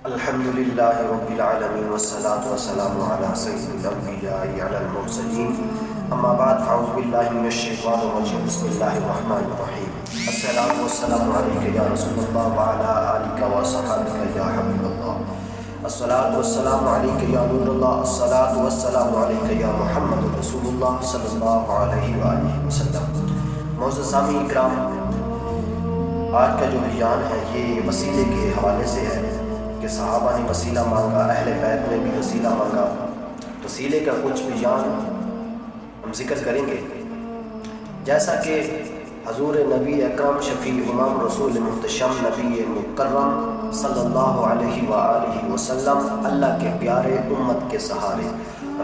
الحمد لله رب العالمين والصلاة والسلام على سيد الأنبياء على المرسلين أما بعد فأعوذ بالله من الشيطان الرجيم بسم الله الرحمن الرحيم الصلاة والسلام عليك يا رسول الله وعلى آلك وصحبك يا حبيب الله الصلاة والسلام عليك يا نور الله الصلاة والسلام عليك يا محمد رسول الله صلى الله عليه وآله وسلم. معزز سامعین کرام، آج کا جو بیان ہے یہ وسیلے کے حوالے سے ہے کہ صحابہ نے وسیلہ مانگا، اہل بیت نے بھی وسیلہ مانگا. وسیلے کا کچھ بیان ہم ذکر کریں گے. جیسا کہ حضور نبی اکرم شفیع امام رسول محتشم نبی مکرم صلی اللہ علیہ وآلہ وسلم اللہ کے پیارے، امت کے سہارے،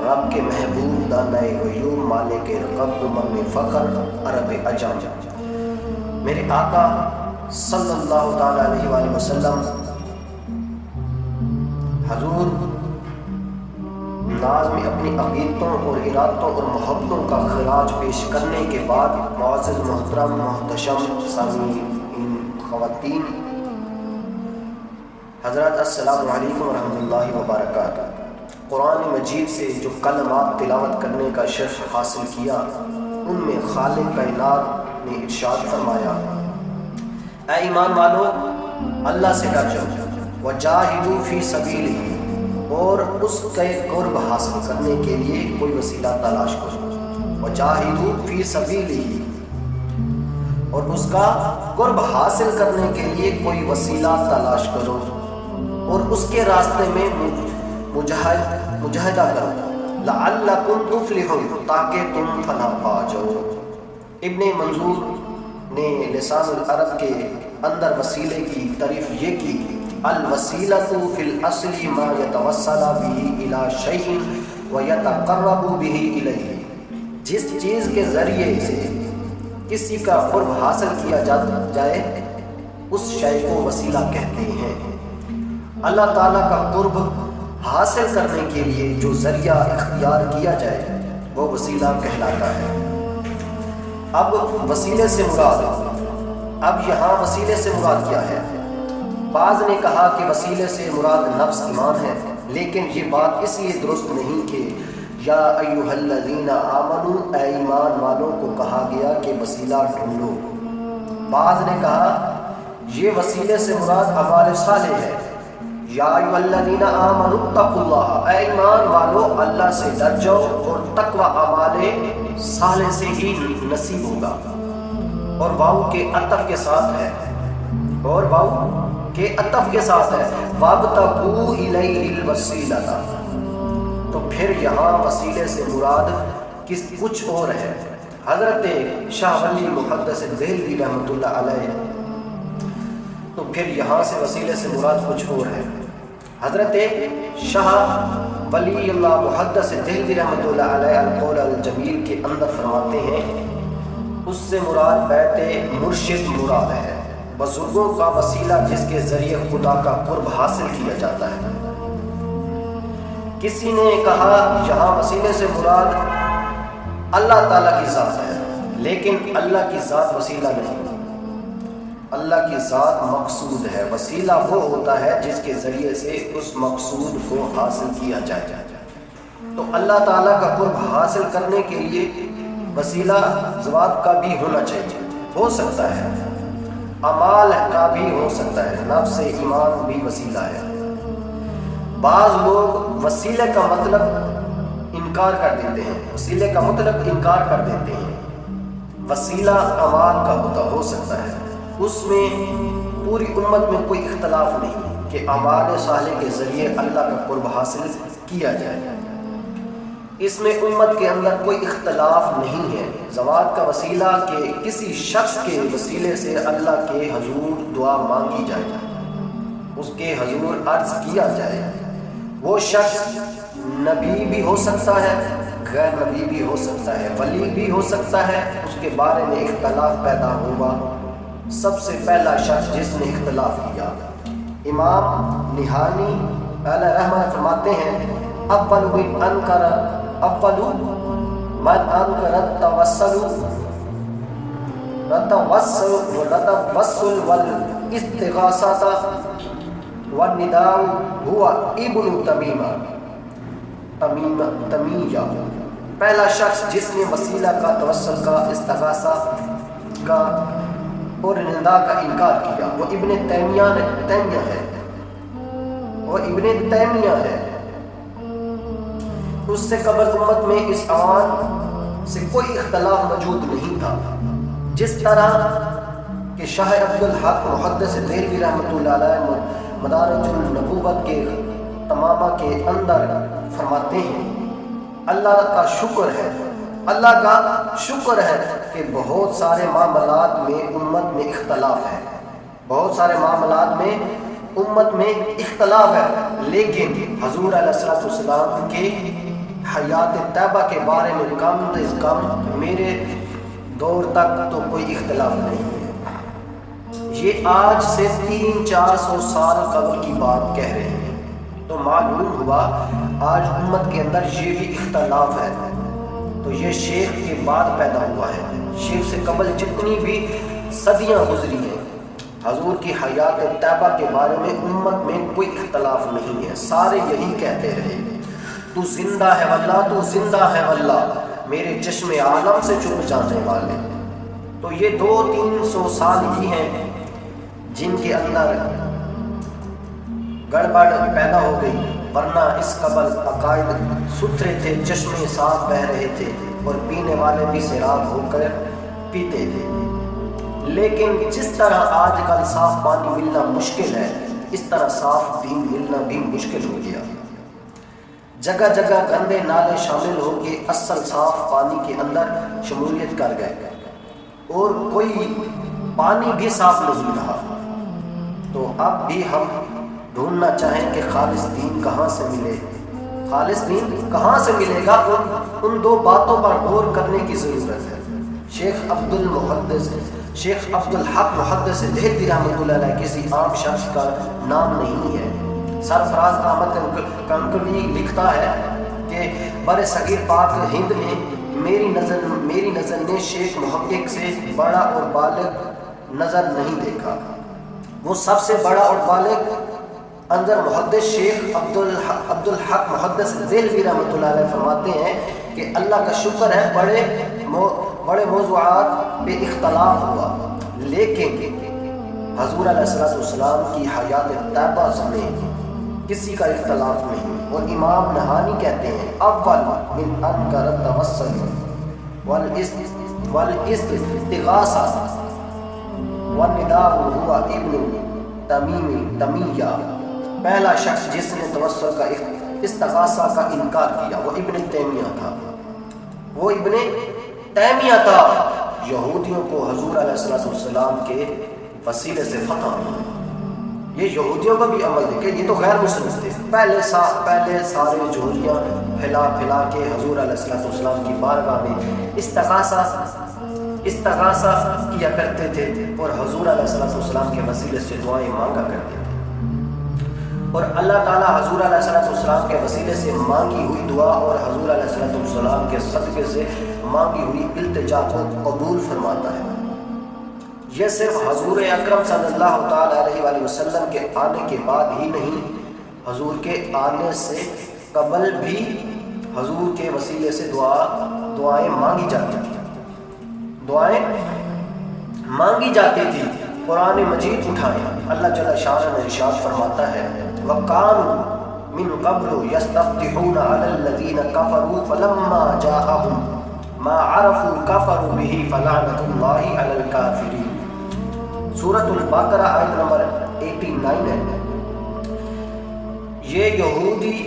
رب کے محبوب، دانۂ غیوب، مالک رقب، امم فخر، عرب عجم، میرے آقا صلی اللہ تعالیٰ علیہ وآلہ وسلم حضور ناز میں اپنی عقیدتوں اور ارادتوں اور محبتوں کا خراج پیش کرنے کے بعد معزز محترم محتشم سامعین، خواتین، حضرات السلام علیکم ورحمۃ اللہ وبرکاتہ. قرآن مجید سے جو کلمات تلاوت کرنے کا شرف حاصل کیا، ان میں خالق کائنات نے ارشاد فرمایا: اے ایمان والو، اللہ سے ڈر جاؤ، وجاہدوا فی سبیلہ، اور اس کے قرب حاصل کرنے کے لیے کوئی وسیلہ تلاش کرو. وجاہدوا فی سبیلہ، اور اس کا قرب حاصل کرنے کے لیے کوئی وسیلہ تلاش کرو اور اس کے راستے میں مجاہدہ کرو. لعلکم تفلحون، تاکہ تم فلاح پا جاؤ. ابن منظور نے لسان العرب کے اندر وسیلے کی تعریف یہ کی: الوسیلۃ فی الاصل ما یتوسل بہ الی شیء ویتقرب بہ الیہ. جس چیز کے ذریعے سے کسی کا قرب حاصل کیا جائے اس شے کو وسیلہ کہتے ہیں. اللہ تعالیٰ کا قرب حاصل کرنے کے لیے جو ذریعہ اختیار کیا جائے وہ وسیلہ کہلاتا ہے. اب وسیلے سے مراد، یہاں وسیلے سے مراد کیا ہے؟ بعض نے کہا کہ وسیلے سے مراد نفس ایمان ہے، لیکن یہ بات اس لیے درست نہیں کہ یا ایھا الذین آمنوا، اے ایمان والوں کو کہا گیا کہ وسیلہ ڈھونڈو. بعض نے کہا یہ وسیلے سے مراد اعمال صالح ہے. یا ایھا الذین آمنوا اتقوا اللہ، اے ایمان والو اللہ سے ڈر جاؤ، اور تقوی اعمال صالح سے ہی نصیب ہوگا. اور واو کے عطف کے ساتھ ہے، وَابْتَغُوا إِلَيْهِ الْوَسِيلَةَ. تو پھر یہاں وسیلے سے مراد کچھ اور ہے. حضرت شاہ ولی محدث دہلوی رحمۃ اللہ علیہ، تو پھر یہاں سے وسیلے سے مراد کچھ اور ہے. حضرت شاہ ولی اللہ محدث دہلوی رحمۃ اللہ علیہ القول الجمیل کے اندر فرماتے ہیں اس سے مراد بیت مرشد مراد ہے، بزرگوں کا وسیلہ جس کے ذریعے خدا کا قرب حاصل کیا جاتا ہے. کسی نے کہا یہاں وسیلے سے مراد اللہ تعالیٰ کی ذات ہے، لیکن اللہ کی ذات وسیلہ نہیں، اللہ کی ذات مقصود ہے. وسیلہ وہ ہوتا ہے جس کے ذریعے سے اس مقصود کو حاصل کیا جائے. تو اللہ تعالیٰ کا قرب حاصل کرنے کے لیے وسیلہ ذات کا بھی ہونا چاہیے. ہو سکتا ہے اعمال کا بھی ہو سکتا ہے، نفس ایمان بھی وسیلہ ہے. بعض لوگ وسیلے کا مطلب انکار کر دیتے ہیں، وسیلہ اعمال کا ہو سکتا ہے، اس میں پوری امت میں کوئی اختلاف نہیں کہ اعمال صالح کے ذریعے اللہ کا قرب حاصل کیا جائے. اس میں امت کے اندر کوئی اختلاف نہیں ہے. ذوات کا وسیلہ کہ کسی شخص کے وسیلے سے اللہ کے حضور دعا مانگی جائے، اس کے حضور عرض کیا جائے. وہ شخص نبی بھی ہو سکتا ہے، غیر نبی بھی ہو سکتا ہے، ولی بھی ہو سکتا ہے. اس کے بارے میں اختلاف پیدا ہوا. سب سے پہلا شخص جس نے اختلاف کیا، امام نہانی علیہ رحمہ فرماتے ہیں: اول من انکر التوسل والاستغاثہ والنداء ہوا ابن تمیہ، پہلا شخص جس نے وسیلہ کا، توسل کا، استغاثہ کا اور ندا کا انکار کیا وہ ابن تیمیہ ہے، وہ ابن تیمیہ ہے۔ اس سے قبل امت میں اس عنوان سے کوئی اختلاف موجود نہیں تھا، جس طرح کہ شاہ عبدالحق محدث دہلوی رحمۃ اللہ علیہ مدارج النبوت کے تمامہ کے اندر فرماتے ہیں، اللہ کا شکر ہے کہ بہت سارے معاملات میں امت میں اختلاف ہے، بہت سارے معاملات میں امت میں اختلاف ہے، لیکن حضور علیہ السلام کے حیات طیبہ کے بارے میں کم از کم میرے دور تک تو کوئی اختلاف نہیں ہے۔ یہ آج سے 300-400 سال قبل کی بات کہہ رہے ہیں، تو معلوم ہوا آج امت کے اندر یہ بھی اختلاف ہے، تو یہ شیخ کے بعد پیدا ہوا ہے۔ شیخ سے قبل جتنی بھی صدیاں گزری ہیں، حضور کی حیات طیبہ کے بارے میں امت میں کوئی اختلاف نہیں ہے، سارے یہی کہتے رہے، تو زندہ ہے واللہ، تو زندہ ہے واللہ، میرے چشم عالم سے چھپ جانے والے۔ تو یہ 200-300 سال ہی ہیں جن کے اندر گڑبڑ پیدا ہو گئی، ورنہ اس قبل عقائد ستھرے تھے، چشمے صاف بہ رہے تھے اور پینے والے بھی سیراب ہو کر پیتے تھے۔ لیکن جس طرح آج کل صاف پانی ملنا مشکل ہے، اس طرح صاف دین ملنا بھی مشکل ہو گیا۔ جگہ جگہ گندے نالے شامل ہو کے اصل صاف پانی کے اندر شمولیت کر گئے اور کوئی پانی بھی صاف نہیں رہا۔ تو اب بھی ہم ڈھونڈنا چاہیں کہ خالص دین کہاں سے ملے، خالص دین کہاں سے ملے گا، ان دو باتوں پر غور کرنے کی ضرورت ہے۔ شیخ عبدالحق محدث دہلوی رحمۃ اللہ علیہ کسی عام شخص کا نام نہیں ہے۔ سرفراز احمد کنکری لکھتا ہے کہ بر صغیر پاک ہند میں میری نظر نے شیخ محقق سے بڑا اور بالغ نظر نہیں دیکھا۔ وہ سب سے بڑا اور بالغ اندر محدث شیخ عبدالحق محدث دہلوی رحمۃ اللہ علیہ فرماتے ہیں کہ اللہ کا شکر ہے بڑے موضوعات پہ اختلاف ہوا، لیکن حضور علیہ السلام کی حیات طیبہ میں کسی کا اختلاف نہیں۔ اور امام نہانی کہتے ہیں اول من انکر التوسل والاستغاثہ والنداء ہوا ابن تمیہ، پہلا شخص جس نے توسل کا استغاثہ کا انکار کیا وہ ابن تیمیہ تھا، وہ ابن تیمیہ تھا۔ یہودیوں کو حضور علیہ السلام کے وسیلے سے فتح ہوئی، یہ یہودیوں کا بھی عمل دیکھے، یہ تو غیر مسلم تھے، پہلے سارے جوہریاں پھیلا کے حضور علیہ السلام کی بارگاہ میں استغاثہ کیا کرتے تھے اور حضور علیہ السلام کے وسیلے سے دعائیں مانگا کرتے تھے، اور اللہ تعالیٰ حضور علیہ السلام کے وسیلے سے مانگی ہوئی دعا اور حضور علیہ السلام کے صدقے سے مانگی ہوئی التجا کو قبول فرماتا ہے۔ یہ صرف حضور اکرم صلی اللہ تعالیٰ علیہ وآلہ وسلم کے آنے کے بعد ہی نہیں، حضور کے آنے سے قبل بھی حضور کے وسیلے سے دعائیں مانگی جاتی تھی۔ قرآن مجید اٹھائیں، اللہ جل شانہ نے ارشاد فرماتا ہے وَقَالُوا مِن قَبْلُ يَسْتَفْتِحُونَ عَلَى الَّذِينَ كَفَرُوا فَلَمَّا جَاءَهُمْ مَا عَرَفُوا كَفَرُوا بِهِ فَلَعْنَةُ اللَّهِ عَلَى الْكَافِرِينَ۔ سورۃ البقرہ آیت نمبر 89 ہے۔ یہ یہودی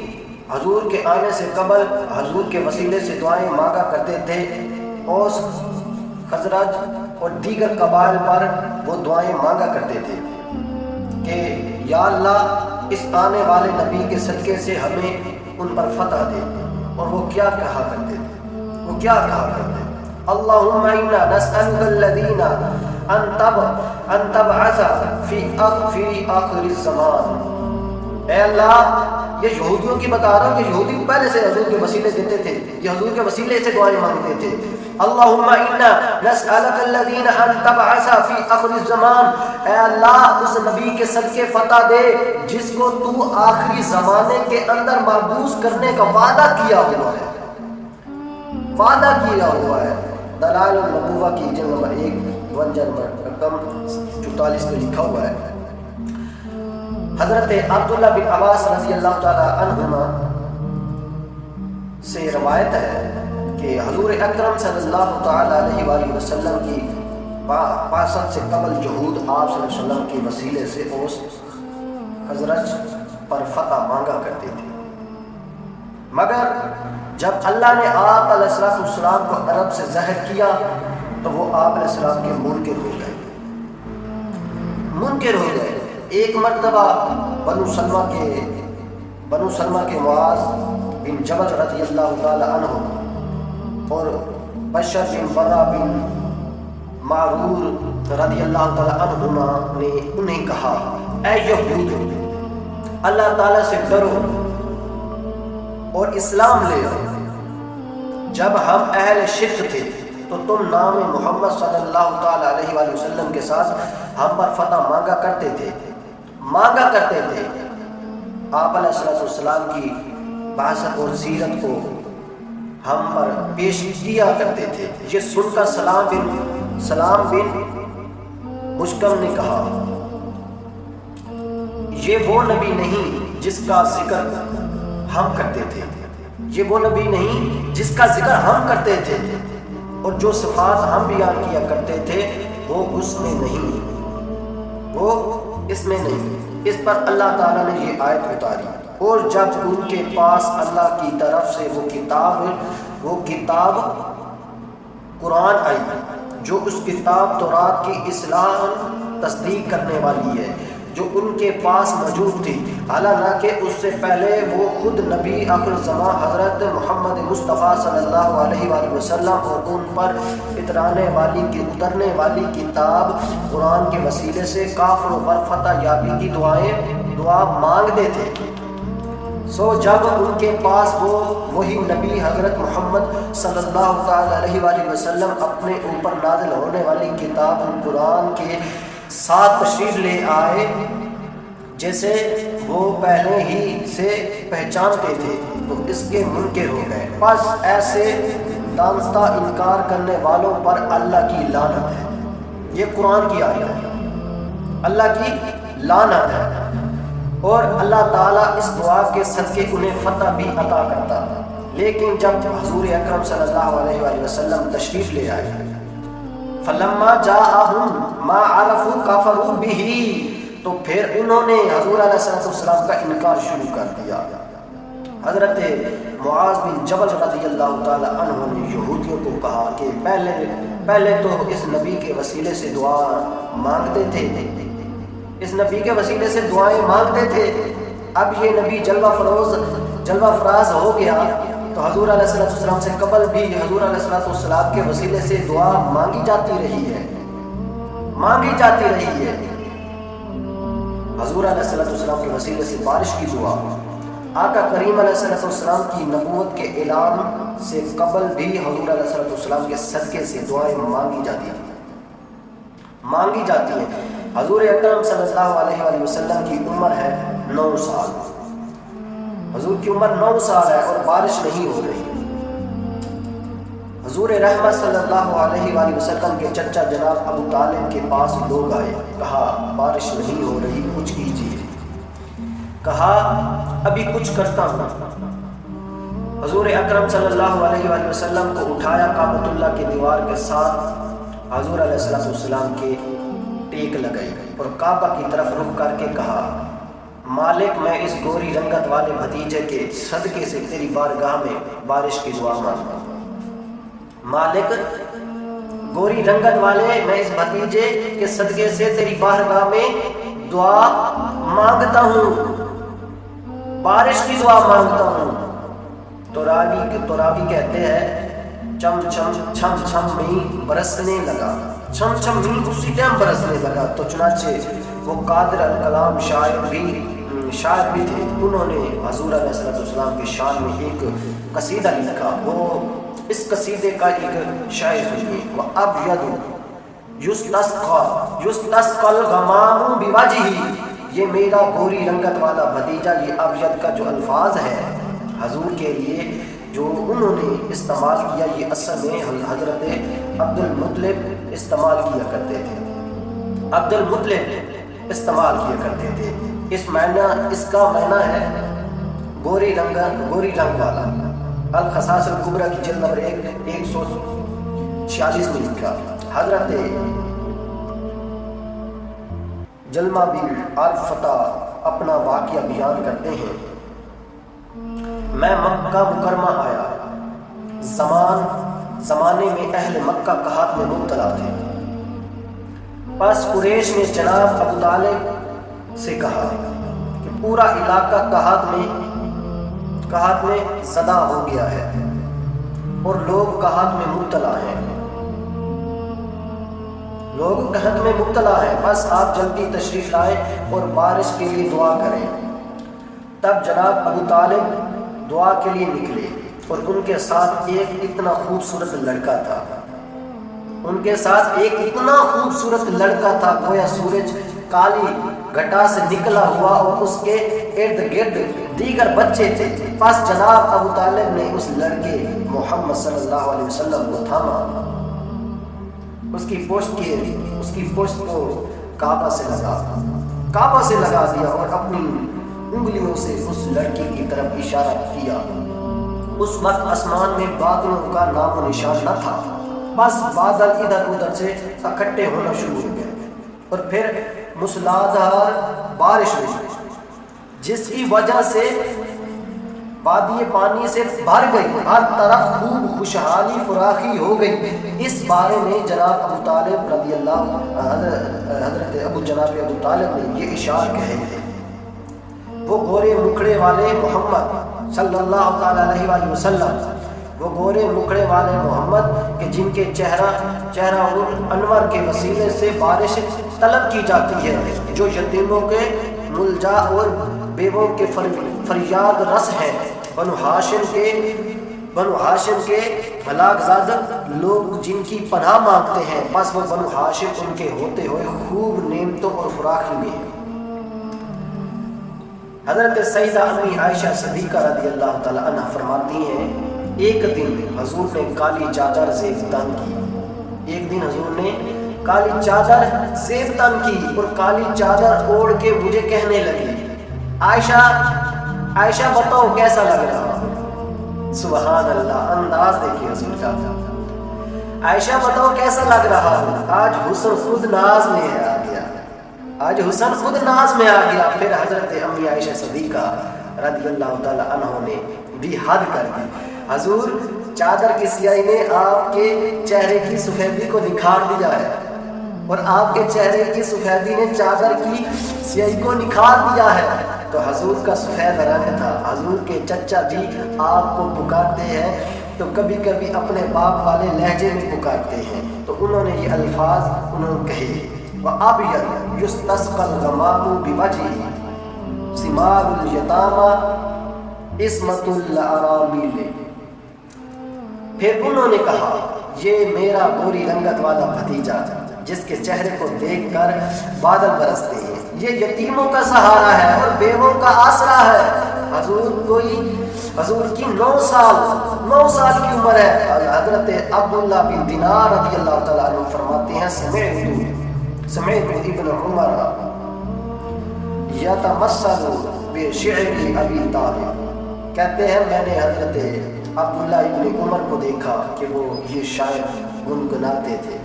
حضور کے آنے سے قبل حضور کے وسیلے سے دعائیں مانگا کرتے تھے، اوس، خزرج اور دیگر قبائل پر وہ دعائیں مانگا کرتے تھے کہ یا اللہ اس آنے والے نبی کے صدقے سے ہمیں ان پر فتح دے، اور وہ کیا کہا کرتے تھے اللہم انا نسألک الذین ان تبعث فی آخر الزمان، اے اللہ یہ یہودیوں کی بتا رہا ہوں کہ یہودی پہلے سے حضور کے وسیلے دیتے تھے، یہ حضور کے وسیلے سے دعائیں مانگتے تھے. اللہم انا نسألک الذین ان تبعث فی آخر الزمان، اے اللہ اس نبی کے صدقے فتح دے جس کو تو آخری زمانے کے اندر مبعوث کرنے کا وعدہ کیا ہوا ہے، وعدہ کیا ہوا ہے. دلائل النبوہ کی جلد نمبر 1 رقم 44 میں لکھا ہوا ہے. حضرت عبداللہ بن عباس رضی اللہ تعالی عنہما سے روایت ہے کہ حضور اکرم صلی اللہ تعالی علیہ وآلہ وسلم کی بعثت سے قبل یہود آپ صلی اللہ علیہ وسلم کے وسیلے سے اوس خزرج پر فتح مانگا کرتے تھے، مگر جب اللہ نے آپ علیہ السلام کو عرب سے ظاہر کیا تو وہ آپ علیہ السلام کے منکر ہو گئے. ایک مرتبہ بنو سلمہ کے معاذ بن جبل رضی اللہ تعالی عنہ اور بشر بن برہ بن معرور رضی اللہ تعالی عنہما نے انہیں کہا، اے یہود، اللہ تعالی سے ڈرو اور اسلام لے آؤ. جب ہم اہل شرک تھے تو تم نام محمد صلی اللہ تعالی علیہ وآلہ وسلم کے ساتھ ہم پر فتح مانگا کرتے تھے. آپ علیہ السلام کی بعثت اور سیرت کو ہم پر پیش کیا کرتے تھے. یہ سن کر سلام بن مشکم نے کہا، یہ وہ نبی نہیں جس کا ذکر ہم کرتے تھے، یہ وہ نبی نہیں جس کا ذکر ہم کرتے تھے، اور جو صفات ہم بیان کیا کرتے تھے وہ اس میں نہیں. اس پر اللہ تعالیٰ نے یہ آیت اتاری. اور جب ان کے پاس اللہ کی طرف سے وہ کتاب قرآن آئی جو اس کتاب تورات کی اصلاح تصدیق کرنے والی ہے جو ان کے پاس موجود تھی، حالانکہ اس سے پہلے وہ خود نبی آخر زمان حضرت محمد مصطفیٰ صلی اللہ علیہ وآلہ وسلم اور ان پر اترنے والی کتاب قرآن کے وسیلے سے کافروں پر فتح یابی کی دعا مانگتے تھے. سو جب ان کے پاس وہی نبی حضرت محمد صلی اللہ تعالی علیہ وآلہ وسلم اپنے اوپر نازل ہونے والی کتاب قرآن کے ساتھ تشریف لے آئے جیسے وہ پہلے ہی سے پہچانتے تھے تو اس کے منکر ہو گئے. بس ایسے دانستہ انکار کرنے والوں پر اللہ کی لعنت ہے. یہ قرآن کی آیت ہے، اللہ کی لعنت ہے. اور اللہ تعالیٰ اس دعا کے صدقے انہیں فتح بھی عطا کرتا. لیکن جب حضور اکرم صلی اللہ علیہ وآلہ وسلم تشریف لے آئے، فلما جاءہم ما عرفوا کفروا بہ، تو پھر انہوں نے حضور علیہ السلام کا انکار شروع کر دیا. حضرت معاذ بن جبل رضی اللہ تعالی عنہ نے یہودیوں کو کہا کہ پہلے تو اس نبی کے وسیلے سے دعا مانگتے تھے، اس نبی کے وسیلے سے دعائیں مانگتے تھے، اب یہ نبی جلوہ فراز ہو گیا تو حضور علیہ السلام سے قبل بھی حضور علیہ السلام کے وسیلے سے دعا مانگی جاتی رہی ہے. حضور علیہ السلام کے وسیلے سے بارش کی دعا، آقا کریم علیہ السلام کی نبوت کے اعلان سے قبل بھی حضور علیہ السلام کے صدقے سے دعائیں مانگی جاتی ہیں. حضور اکرم صلی اللہ علیہ وآلہ وسلم کی عمر ہے 9 سال. حضور کی عمر 9 سال ہے اور بارش نہیں ہو رہی. حضور رحمت صلی اللہ علیہ وآلہ وسلم کے چچا جناب ابو طالب کے پاس لوگ آئے، کہا بارش نہیں ہو رہی، کچھ کیجیے. کہا ابھی کچھ کرتا ہوں. حضور اکرم صلی اللہ علیہ وآلہ وسلم کو اٹھایا، کعبۃ اللہ کی دیوار کے ساتھ حضور علیہ السلام کے ٹیک لگائی اور کعبہ کی طرف رخ کر کے کہا، مالک میں اس گوری رنگت والے بھتیجے کے صدقے سے تیری بارگاہ میں بارش کی دعا مانگتا ہوں. مالک گوری رنگت والے میں اس بھتیجے کے صدقے سے تیری بارگاہ میں دعا مانگتا ہوں، بارش کی دعا مانگتا ہوں. تو راوی کہتے ہیں چم چم چھم چھم میں برسنے لگا، چھم چھم میں اسی ٹائم برسنے لگا. تو چنانچہ وہ قادر الکلام شاعر بھی شاعر بھی تھے، انہوں نے حضور علیہ السلام کے شان میں ایک قصیدہ لکھا. وہ اس قصیدے کا ایک شعر سنیے. وَأَبْيَضُ يُسْتَسْقَى الْغَمَامُ بِوَجْهِهِ. یہ میرا گوری رنگت والا بھتیجا، یہ ابیض کا جو الفاظ ہے حضور کے لیے جو انہوں نے استعمال کیا، یہ اصل میں حضرت عبد المطلب استعمال کیا کرتے تھے. عبد المطلب استعمال کیا کرتے تھے. اس کا معنی ہے گوری رنگ والا. الخصائص الکبریٰ کی جلد نمبر 146 میں لکھا. حضرت جلمہ بن عرفۃ اپنا واقعہ بیان کرتے ہیں. میں مکہ مکرمہ آیا، زمانے میں اہل مکہ قحط میں مبتلا تھے. پس قریش نے جناب ابو طالب سے کہا کہ پورا علاقہ قحط میں زدہ ہو گیا ہے اور لوگ قحط میں مبتلا ہیں. بس آپ جلدی تشریف لائیں اور بارش کے لیے دعا کریں. تب جناب ابو طالب دعا کے لیے نکلے اور ان کے ساتھ ایک اتنا خوبصورت لڑکا تھا گویا سورج کالی گھٹا سے نکلا ہوا اور اس کے ارد گرد دیگر بچے تھے. پس جناب ابو طالب نے اس لڑکے محمد صلی اللہ علیہ وسلم کو تھاما، اس کی پشت کو کعبہ سے لگا دیا اور اپنی انگلیوں سے اس لڑکی کی طرف اشارہ کیا. اس وقت آسمان میں بادلوں کا نام و نشان نہ تھا. بس بادل ادھر ادھر سے اکٹھے ہونا شروع ہو گئے اور پھر موسلادھار بارش ہوئی، جس کی وجہ سے وادی پانی سے بھر گئی، ہر طرف خوب خوشحالی فراخی ہو گئی. اس بارے میں جناب ابو طالب رضی اللہ جناب ابو طالب نے یہ اشعار کہے تھے. وہ گورے مکھڑے والے محمد صلی اللہ تعالی علیہ وآلہ وسلم، وہ گورے مکھڑے والے محمد کہ جن کے چہرہ انور کے وسیلے سے بارش طلب کی جاتی ہے، جو یتیموں کے ملجا اور بیووں کے فریاد رس ہیں. بنو ہاشم کے ہلاک زاد لوگ جن کی پناہ مانگتے ہیں، بس وہ بنو ہاشم ان کے ہوتے ہوئے خوب نعمتوں اور فراخی میں ہیں. حضرت سیدہ امی عائشہ صدیقہ رضی اللہ تعالی عنہ فرماتی ہیں ایک دن حضور نے کالی چادر زیب تن کی اور کالی چادر اوڑھ کے مجھے کہنے لگی، عائشہ بتاؤ کیسا لگ رہا. سبحان اللہ، انداز دیکھیے حضور کا. عائشہ بتاؤ کیسا لگ رہا ہوں، آج حسن خود ناز میں آ گیا. پھر حضرت امی عائشہ صدیقہ رضی اللہ تعالی عنہ نے بھی حد کر دی. حضور چادر کی سیاہی نے آپ کے چہرے کی سفیدی کو نکھار دیا ہے اور آپ کے چہرے کی سفیدی نے چادر کی سیاہی کو نکھار دیا ہے. تو حضور کا سفید رنگ تھا. حضور کے چچا بھی آپ کو پکارتے ہیں تو کبھی کبھی اپنے باپ والے لہجے میں پکارتے ہیں. تو انہوں نے یہ الفاظ کہے، وَأَبْيَضُ يُسْتَسْقَى الْغَمَامُ بِوَجْهِهِ ثِمَارُ الْيَتَامَى عِصْمَةُ الْأَرَامِلِ. پھر انہوں نے کہا، یہ میرا گوری رنگت والا بھتیجا جس کے چہرے کو دیکھ کر بادل برستے ہیں، یہ یتیموں کا سہارا ہے اور بیووں کا آسرا ہے. حضور کی 9 سال کی عمر ہے. حضرت عبداللہ بن دینار رضی اللہ تعالیٰ عنہ فرماتے ہیں سمعت ابن عمر یتمثل بشعر ابی طالب. کہتے ہیں میں نے حضرت عبداللہ ابن عمر کو دیکھا کہ وہ یہ شاعر گنگناتے تھے.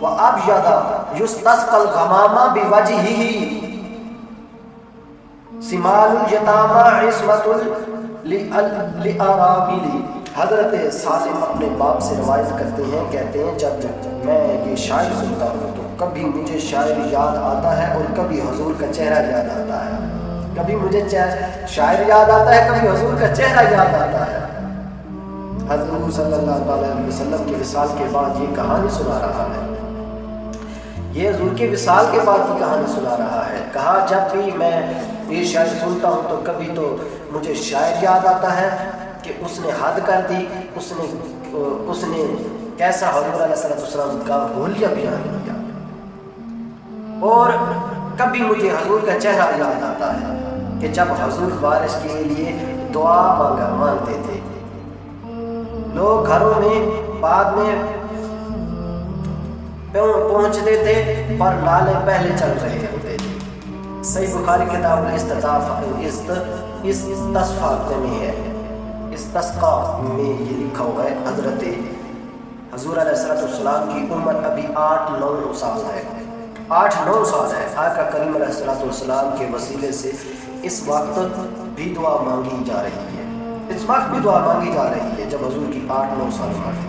وَأَبْيَضَ يُسْتَسْقَى الْغَمَامَ بِوَجْهِهِ ثِمَارُ الْيَتَامَى عِصْمَةُ الْأَرَامِلِ. حضرت سالم اپنے باپ سے روایت کرتے ہیں، کہتے ہیں جب میں یہ شاعر سنتا ہوں تو کبھی مجھے شاعر یاد آتا ہے اور کبھی حضور کا چہرہ یاد آتا ہے. کبھی مجھے شاعر یاد آتا ہے، کبھی حضور کا چہرہ یاد آتا ہے. حضور صلی اللہ علیہ وسلم کے وصال کے بعد یہ کہانی سنا رہا ہے. یہ حضور کے وصال کے بعد کی کہانی سنا رہا ہے۔ کہا جب بھی میں یہ شاعر سنتا ہوں تو کبھی تو مجھے شاعر یاد آتا ہے کہ اس نے حد کر دی، اس نے کیسا حضور علیہ السلام کا حلیہ بیان کیا، اور کبھی مجھے حضور کا چہرہ یاد آتا ہے کہ جب حضور بارش کے لیے دعا مانگتے تھے، لوگ گھروں میں بعد میں پہنچتے تھے پر نالے پہلے چل رہے ہوتے تھے۔ صحیح بخاری کتاب استصفاء میں ہے، استسقاء میں یہ لکھا ہوا ہے حضرت حضور علیہ السلام کی عمر ابھی 8-9 سال ہے، 8-9 سال ہے۔ آقا کریم علیہ السلام کے وسیلے سے اس وقت بھی دعا مانگی جا رہی ہے، اس وقت بھی دعا مانگی جا رہی ہے جب حضور کی 8-9 سال عمر تھی۔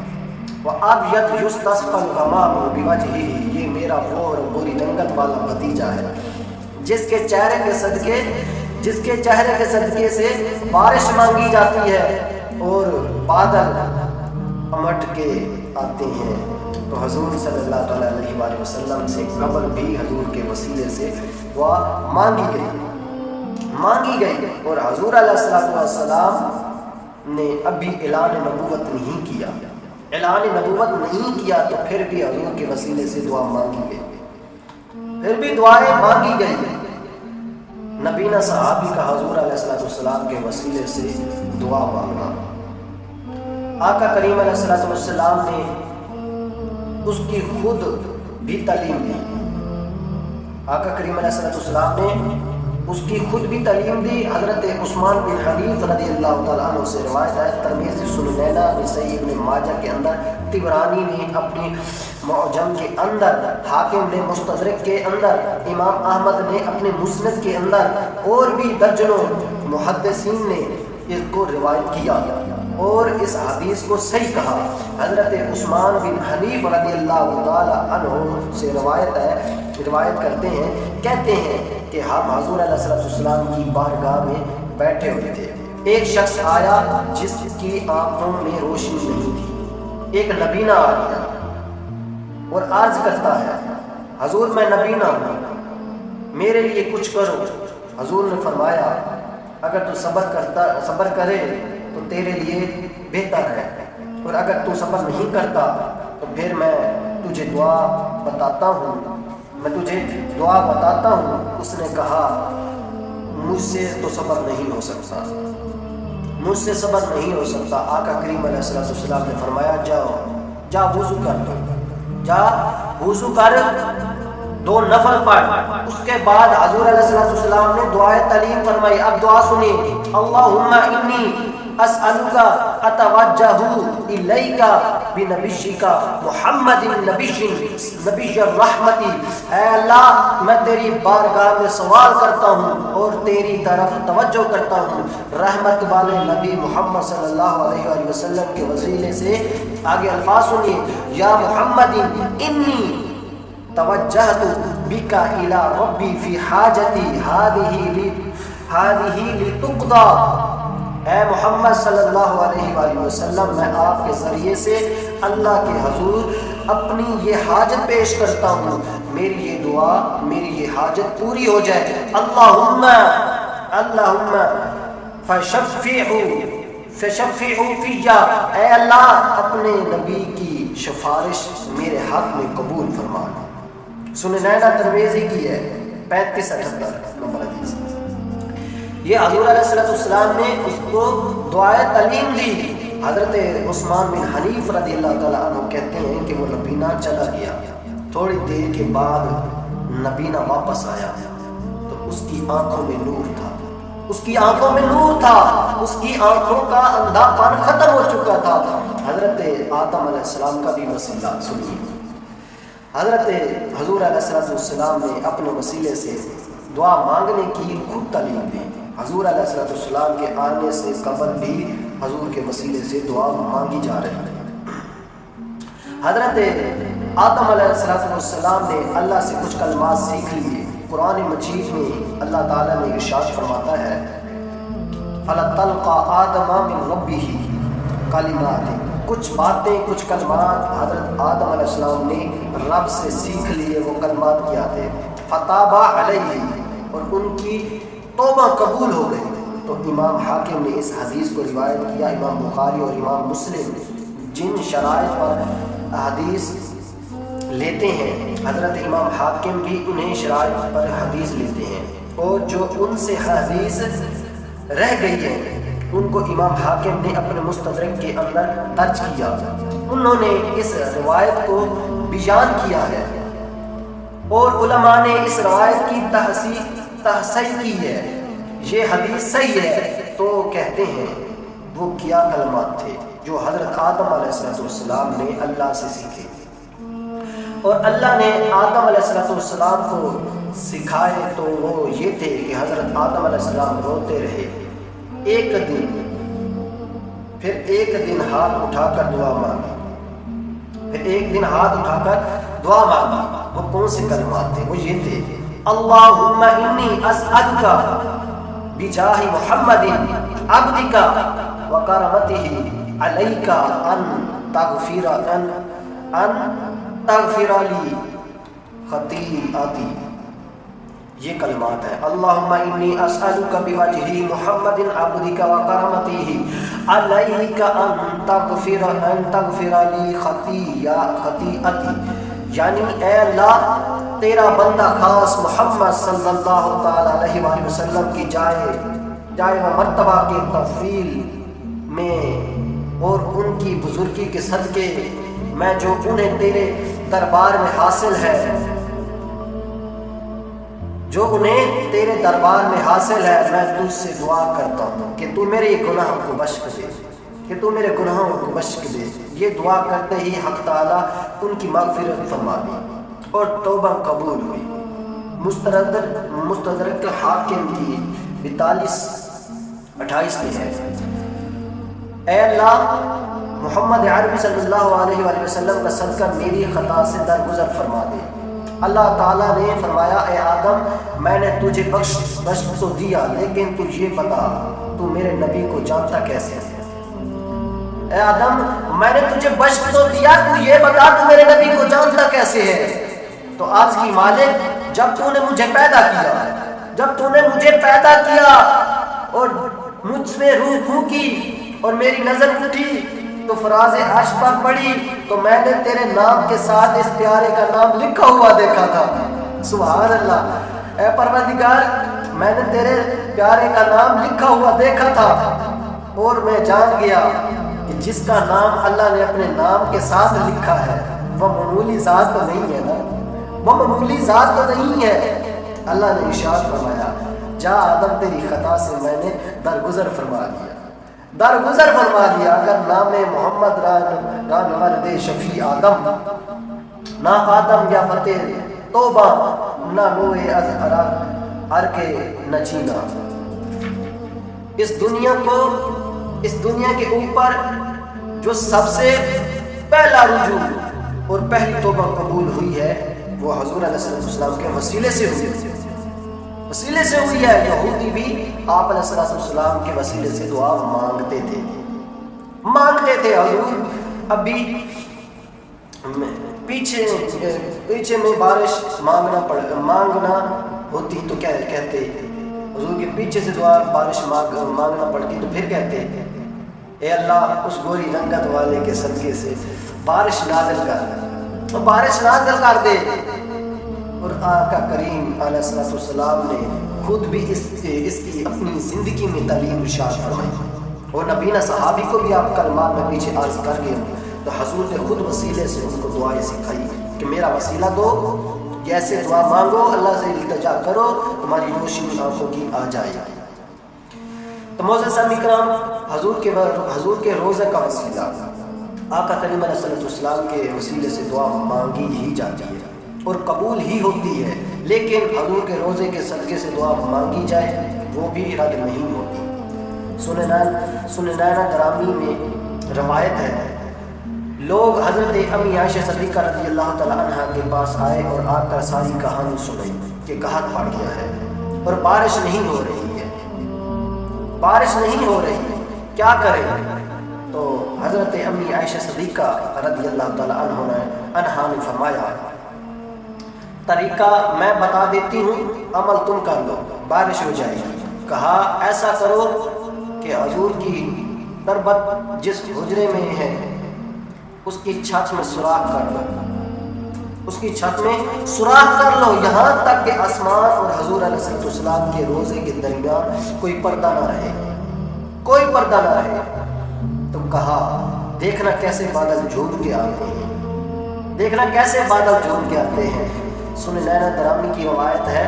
وَأَبْيَضْ يُسْتَسْقَى الْغَمَامُ بِوَجْهِهِ، یہ میرا وہ اور بری رنگت والا بھتیجا ہے جس کے چہرے کے صدقے سے بارش مانگی جاتی ہے اور بادل امٹ کے آتے ہیں۔ تو حضور صلی اللہ علیہ وسلم سے قبل بھی حضور کے وسیلے سے دعا مانگی گئی اور حضور علیہ السلام نے ابھی اعلان نبوت نہیں کیا تو پھر بھی حضور کے وسیلے سے دعا مانگی گئی، پھر بھی دعائیں مانگی گئی۔ نبینا صحابی کا حضور علیہ السلام کے وسیلے سے دعا مانگنا، آقا کریم علیہ السلام نے اس کی خود بھی تعلیم دی، آقا کریم علیہ السلام نے اس کی خود بھی تعلیم دی۔ حضرت عثمان بن حنیف رضی اللہ تعالیٰ عنہ سے روایت ہے، ترمذی سنن نسائی ابن ماجہ کے اندر، طبرانی نے اپنی معجم کے اندر، حاکم نے مستدرک کے اندر، امام احمد نے اپنے مسند کے اندر، اور بھی درجنوں محدثین نے اس کو روایت کیا اور اس حدیث کو صحیح کہا۔ حضرت عثمان بن حنیف رضی اللہ تعالیٰ عنہ سے روایت کرتے ہیں، کہتے ہیں کہ ہم حضور علیہ السلام کی بارگاہ میں بیٹھے ہوئے تھے، ایک شخص آیا جس کی آنکھوں میں روشنی نہیں تھی، ایک نبینا آ گیا اور عرض کرتا ہے حضور میں نبینا ہوں، میرے لیے کچھ کرو۔ حضور نے فرمایا اگر تو صبر کرے تو تیرے لیے بہتر ہے، اور اگر تو صبر نہیں کرتا تو پھر میں تجھے دعا بتاتا ہوں۔ اس نے کہا مجھ سے تو صبر نہیں ہو سکتا۔ آقا کریم علیہ السلام نے فرمایا جا وضو کر 2 نفل پڑھ۔ اس کے بعد حضور علیہ السلام نے دعائے تعلیم فرمائی۔ اب دعا سنیے، اللہم انی اسألک اتوجہ الیک بنبیک محمد نبی الرحمتی، اے اللہ میں تیری بارگاہ میں سوال کرتا ہوں اور تیری طرف توجہ کرتا ہوں رحمت والے نبی محمد صلی اللہ علیہ وسلم کے وسیلے سے۔ آگے الفاظ سنیے، یا محمد انی توجہت بک الی ربی فی حاجتی ہذہ لتقضی، اے محمد صلی اللہ علیہ وسلم میں آپ کے ذریعے سے اللہ کے حضور اپنی یہ حاجت پیش کرتا ہوں، میری یہ دعا، میری یہ حاجت پوری ہو جائے۔ اللہم فشفعوا فی، اے اللہ اپنے نبی کی سفارش میرے حق میں قبول فرما۔ سنن ترمذی کی ہے 3578 نمبر حدیث۔ یہ حضور علیہ السلام نے اس کو دعائے تعلیم دی۔ حضرت عثمان بن حنیف رضی اللہ تعالیٰ عنہ کہتے ہیں کہ وہ نبینا چلا گیا، تھوڑی دیر کے بعد نبینا واپس آیا تو اس کی آنکھوں میں نور تھا، اس کی آنکھوں کا اندھا پن ختم ہو چکا تھا۔ حضرت آدم علیہ السلام کا بھی وسیلہ سنیے، حضرت حضور علیہ السلام نے اپنے وسیلے سے دعا مانگنے کی خود تعلیم دی۔ حضور علیہ السلام کے آنے سے قبل بھی حضور کے وسیلے سے دعا مانگی جا رہی ہے۔ حضرت آدم علیہ السلام نے اللہ سے کچھ کلمات سیکھ لیے۔ قرآن مجید میں اللہ تعالیٰ نے ارشاد فرماتا ہے فَلَتَلْقَى آدَمَ مِنْ رَبِّهِ کلمات، کچھ باتیں کچھ کلمات حضرت آدم علیہ السلام نے رب سے سیکھ لیے، وہ کلمات کیا تھے فتاب علیہ، اور ان کی توبہ قبول ہو گئی۔ تو امام حاکم نے اس حدیث کو روایت کیا، امام بخاری اور امام مسلم جن شرائط پر حدیث لیتے ہیں، حضرت امام حاکم بھی انہیں شرائط پر حدیث لیتے ہیں، اور جو ان سے حدیث رہ گئی ہے ان کو امام حاکم نے اپنے مستدرک کے اندر درج کیا۔ انہوں نے اس روایت کو بیان کیا ہے، اور علماء نے اس روایت کی تحصیل کی ہے، یہ حدیث صحیح ہے۔ تو کہتے ہیں وہ کیا کلمات تھے جو حضرت آدم علیہ السلام نے اللہ سے سیکھے، اور اللہ نے آدم علیہ السلام کو سکھائے تو وہ یہ تھے کہ حضرت آدم علیہ السلام روتے رہے ایک دن، پھر ایک دن ہاتھ اٹھا کر دعا مانگی، پھر ایک دن ہاتھ اٹھا کر دعا مانگی۔ وہ کون سے کلمات تھے؟ وہ یہ تھے اللہم انی اسألک بجاہ محمد عبدک وکرمتہ علیک ان تغفر لی خطیئتی۔ یہ کلمات ہیں اللہم انی اسألک بوجہ محمد عبدک وکرمتہ علیک ان تغفر لی خطیئتی، یعنی اے اللہ تیرا بندہ خاص محمد صلی اللہ تعالی علیہ وآلہ وسلم کی جائے و مرتبہ کے تفضیل میں اور ان کی بزرگی کے صدقے میں جو انہیں تیرے دربار میں حاصل ہے، میں تجھ سے دعا کرتا ہوں کہ تو میرے گناہوں کو بخش دے، یہ دعا کرتے ہی حق تعالیٰ ان کی مغفرت فرما دی اور توبہ قبول ہوئی۔ مستدرک حاکم کی 42-28 میں ہے اے اللہ محمد عربی صلی اللہ علیہ وآلہ وسلم کا صدقہ میری خطا سے درگزر فرما دے۔ اللہ تعالیٰ نے فرمایا اے آدم میں نے تجھے بخش تو دیا، لیکن تو یہ بتا تو میرے نبی کو جانتا کیسے ہے؟ اے آدم میں نے تجھے بخش تو دیا، تو یہ بتا تو میرے نبی کو جانتا کیسے ہے؟ تو آج کی مالک جب تو نے مجھے پیدا کیا اور مجھ میں روح پھونکی اور میری نظر اٹھی تو فراز عرش پر پڑی تو میں نے تیرے نام کے ساتھ اس پیارے کا نام لکھا ہوا دیکھا تھا۔ سبحان اللہ، اے پروردگار میں نے تیرے پیارے کا نام لکھا ہوا دیکھا تھا، اور میں جان گیا کہ جس کا نام اللہ نے اپنے نام کے ساتھ لکھا ہے وہ معمولی ذات تو نہیں ہے نا، وہ معمولی ذات تو نہیں ہے۔ اللہ نے ارشاد فرمایا جا آدم تیری خطا سے میں نے درگزر فرما دیا، اگر نام محمد را دے شفیع آدم، نہ آدم یا فتح توبہ، نہ نوے از ارکے نچینا۔ اس دنیا کے اوپر جو سب سے پہلا رجوع اور پہلی توبہ قبول ہوئی ہے وہ حضور علیہ السلام کے وسیلے سے ہوئی ہے۔ یہودی بھی آپ علیہ السلام کے وسیلے سے دعا مانگتے تھے۔ حضور ابھی پیچھے میں بارش مانگنا ہوتی تو کیا کہتے؟ حضور کے پیچھے سے دعا بارش مانگنا پڑتی تو پھر کہتے اے اللہ اس گوری رنگت والے کے صدقے سے بارش نازل کر دے۔ اور آقا کریم علیہ السلام نے خود بھی اس کی اپنی زندگی میں تعلیم ارشاد فرمائی، اور نبینا صحابی کو بھی آپ کلمات میں پیچھے عرض کر گئے تو حضور نے خود وسیلے سے ان کو دعائیں سکھائی کہ میرا وسیلہ دو، جیسے دعا مانگو اللہ سے التجا کرو تمہاری روشنی آنکھوں کی آ جائے۔ تو معزز سامعین کرام، حضور کے روزے کا وسیلہ آقا کریم علیہ السلام کے وسیلے سے دعا مانگی ہی جاتی ہے اور قبول ہی ہوتی ہے، لیکن حضور کے روزے کے صدقے سے دعا مانگی جائے وہ بھی رد نہیں ہوتی۔ سنن درامی میں روایت ہے لوگ حضرت امی عائشہ صدیقہ رضی اللہ تعالیٰ عنہ کے پاس آئے اور آ کر ساری کہانی سنائی کہ قحط پڑ گیا ہے اور بارش نہیں ہو رہی، کیا کریں؟ تو حضرت امی عائشہ صدیقہ رضی اللہ تعالیٰ عنہا نے فرمایا طریقہ میں بتا دیتی ہوں، عمل تم کر لو، بارش ہو جائے گی۔ کہا ایسا کرو کہ حضور کی تربت جس حجرے میں ہے اس کی چھت میں سوراخ کر لو، اس کی چھت میں سوراخ کر لو، یہاں تک کہ آسمان اور حضور علیہ السلام کے روزے کے درمیان کوئی پردہ نہ رہے، کوئی پردہ نہ رہے۔ تو کہا دیکھنا کیسے بادل جھوٹ کے آتے ہیں، دیکھنا کیسے بادل جھوٹ کے آتے ہیں۔ سنن نینا درامی کی روایت ہے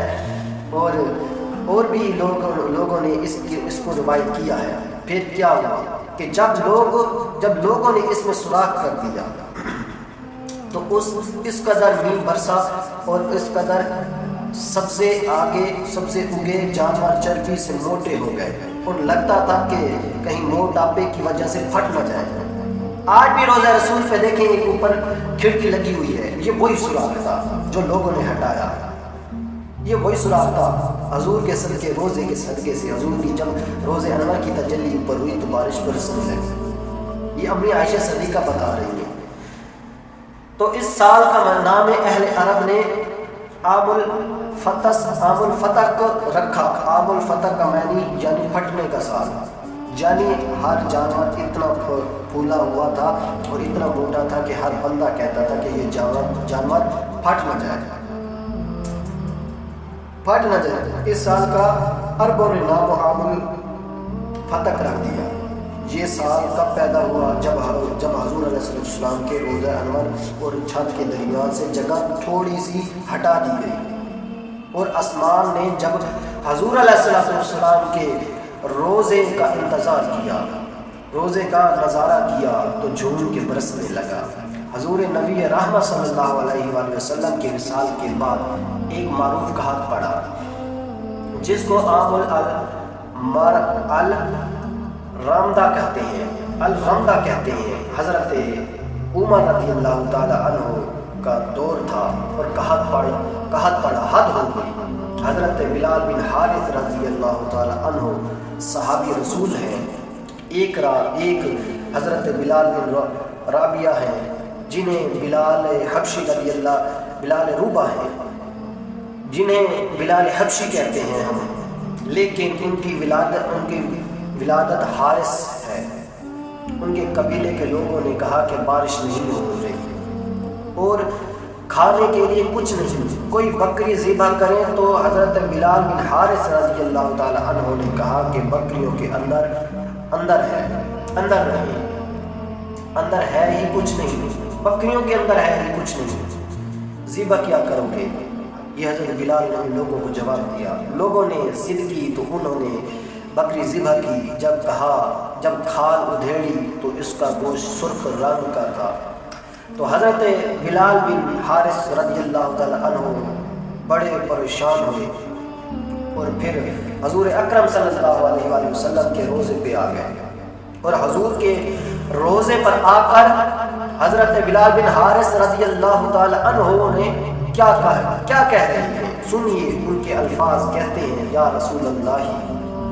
اور بھی لوگوں نے اس کو روایت کیا ہے۔ پھر کیا ہوا کہ جب لوگوں نے اس میں سوراخ کر دیا تو اس قدر مینہ برسا اور اس قدر سب سے اگے جانور چربی سے موٹے ہو گئے اور لگتا تھا کہ کہیں موٹاپے کی وجہ سے پھٹ نہ جائے۔ آج بھی روزہ رسول پہ دیکھیں ایک اوپر کھڑکی لگی ہوئی ہے، یہ وہی سوراخ تھا جو لوگوں نے ہٹایا، یہ وہی سوراخ تھا حضور کے صدقے، روزے کے صدقے سے حضور کی جب روزے انور کی تجلی اوپر ہوئی تو بارش برسنے لگی۔ یہ امی عائشہ صدیقہ بتا رہی ہیں۔ تو اس سال کا نام اہل عرب نے عام الفتح کو رکھا۔ عام الفتح کا معنی یعنی پھٹنے کا سال، یعنی ہر جانور اتنا پھولا ہوا تھا اور اتنا موٹا تھا کہ ہر بندہ کہتا تھا کہ یہ جانور پھٹ نہ جائے، پھٹ نہ جائے۔ اس سال کا عربوں نے نام عام الفتح رکھ دیا۔ یہ سال کب پیدا ہوا؟ جب حضور علیہ السلام کے روزہ انور اور چھت کے درمیان سے جگہ تھوڑی سی ہٹا دی گئی اور آسمان نے جب حضور علیہ السلام کے روزے کا انتظار کیا، روزے کا نظارہ کیا تو جھوم کے برسنے لگا۔ حضور نبی رحمت صلی اللہ علیہ وآلہ وسلم کے وصال کے بعد ایک معروف کہت پڑا جس کو عام الرمدہ کہتے ہیں، الرمدہ کہتے ہیں۔ حضرت عمر رضی اللہ تعالی عنہ کا دور تھا اور کہت پڑا، حد ہو گئی۔ حضرت بلال بن حارث رضی اللہ تعالی عنہ صحابی رسول ہیں۔ ایک حضرت بلال بن رابعہ ہیں جنہیں بلال روبہ ہیں جنہیں بلال حبشی کہتے ہیں ہم، لیکن ان کی ولادت حارث ہے۔ ان کے قبیلے کے لوگوں نے کہا کہ بارش نہیں ہو رہی اور کھانے کے لیے کچھ نہیں، کوئی بکری ذبح کریں تو حضرت بلال بن حارث رضی اللہ تعالی عنہ نے کہا کہ بکریوں کے اندر ہے ہی کچھ نہیں، بکریوں کے اندر ہے ہی کچھ نہیں، ذبح کیا کرو گے؟ یہ حضرت بلال نے لوگوں کو جواب دیا۔ لوگوں نے ضد کی تو انہوں نے بکری ذبح کی۔ جب کھال ادھیڑی تو اس کا گوشت سرخ رنگ کا تھا۔ تو حضرت بلال بن حارث رضی اللہ تعالی عنہ بڑے پریشان ہوئے اور پھر حضور اکرم صلی اللہ علیہ وآلہ وسلم کے روزے پہ آ گئے اور حضور کے روزے پر آ کر حضرت بلال بن حارث رضی اللہ تعالی عنہ نے کیا کہہ رہے ہیں؟ سنیے ان کے الفاظ، کہتے ہیں یا رسول اللہ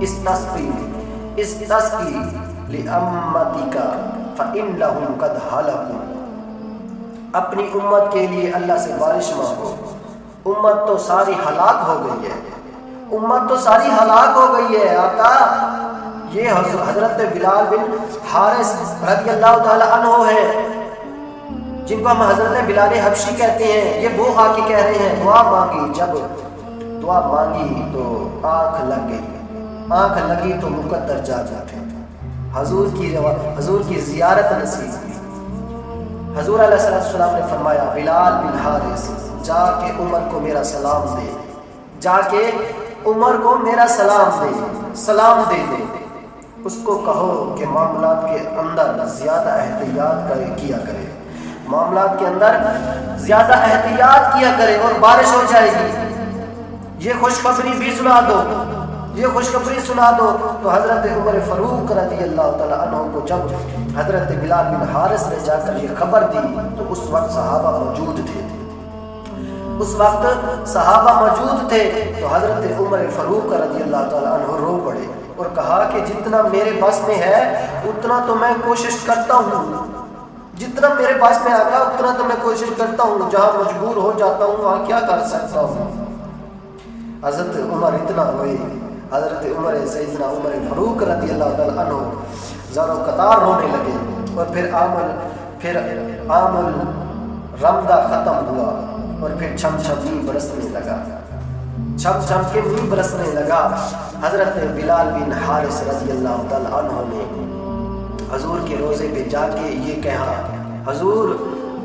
استسقی لأمتک فإنہم قد ہلکوا، اپنی امت کے لیے اللہ سے بارش مانگو، امت تو ساری ہلاک ہو گئی ہے، امت تو ساری ہلاک ہو گئی ہے۔ آقا یہ حضرت بلال بن حارث رضی اللہ تعالی عنہ ہے جن کو ہم حضرت بلال حبشی کہتے ہیں، یہ وہ آ کے کہہ رہے ہیں دعا مانگی، جب دعا مانگی تو آنکھ لگی تو مقدر جا جاتے، حضور کی زیارت نصیب ہوئی۔ حضور علیہ السلام نے فرمایا بلال بن حارث جا کے عمر کو میرا سلام دے، جا کے عمر کو میرا سلام دے دے، اس کو کہو کہ معاملات کے اندر زیادہ احتیاط کیا کرے، معاملات کے اندر زیادہ احتیاط کیا کرے اور بارش ہو جائے گی۔ یہ خوشخبری بھی سنا دو، یہ خوشخبری سنا دو۔ تو حضرت عمر فاروق رضی اللہ تعالی عنہ کو جب حضرت بلال بن حارث نے جا کر یہ خبر دی تو اس وقت صحابہ موجود تھے، تو حضرت عمر فاروق رضی اللہ تعالی عنہ رو پڑے اور کہا کہ جتنا میرے بس میں ہے اتنا تو میں کوشش کرتا ہوں، جتنا میرے پاس میں آتا اتنا تو میں کوشش کرتا ہوں، جہاں مجبور ہو جاتا ہوں وہاں کیا کر سکتا ہوں۔ حضرت عمر اتنا روئے، حضرت عمر سیدنا عمر فاروق رضی اللہ تعالیٰ عنہ زار و قطار رونے لگے، اور پھر عام الرمدہ ختم ہوا، اور پھر چھم چھم می برسنے لگا، چھم چھم کے می برسنے لگا۔ حضرت بلال بن حارث رضی اللہ تعالیٰ عنہ نے حضور کے روزے پہ جا کے یہ کہا، حضور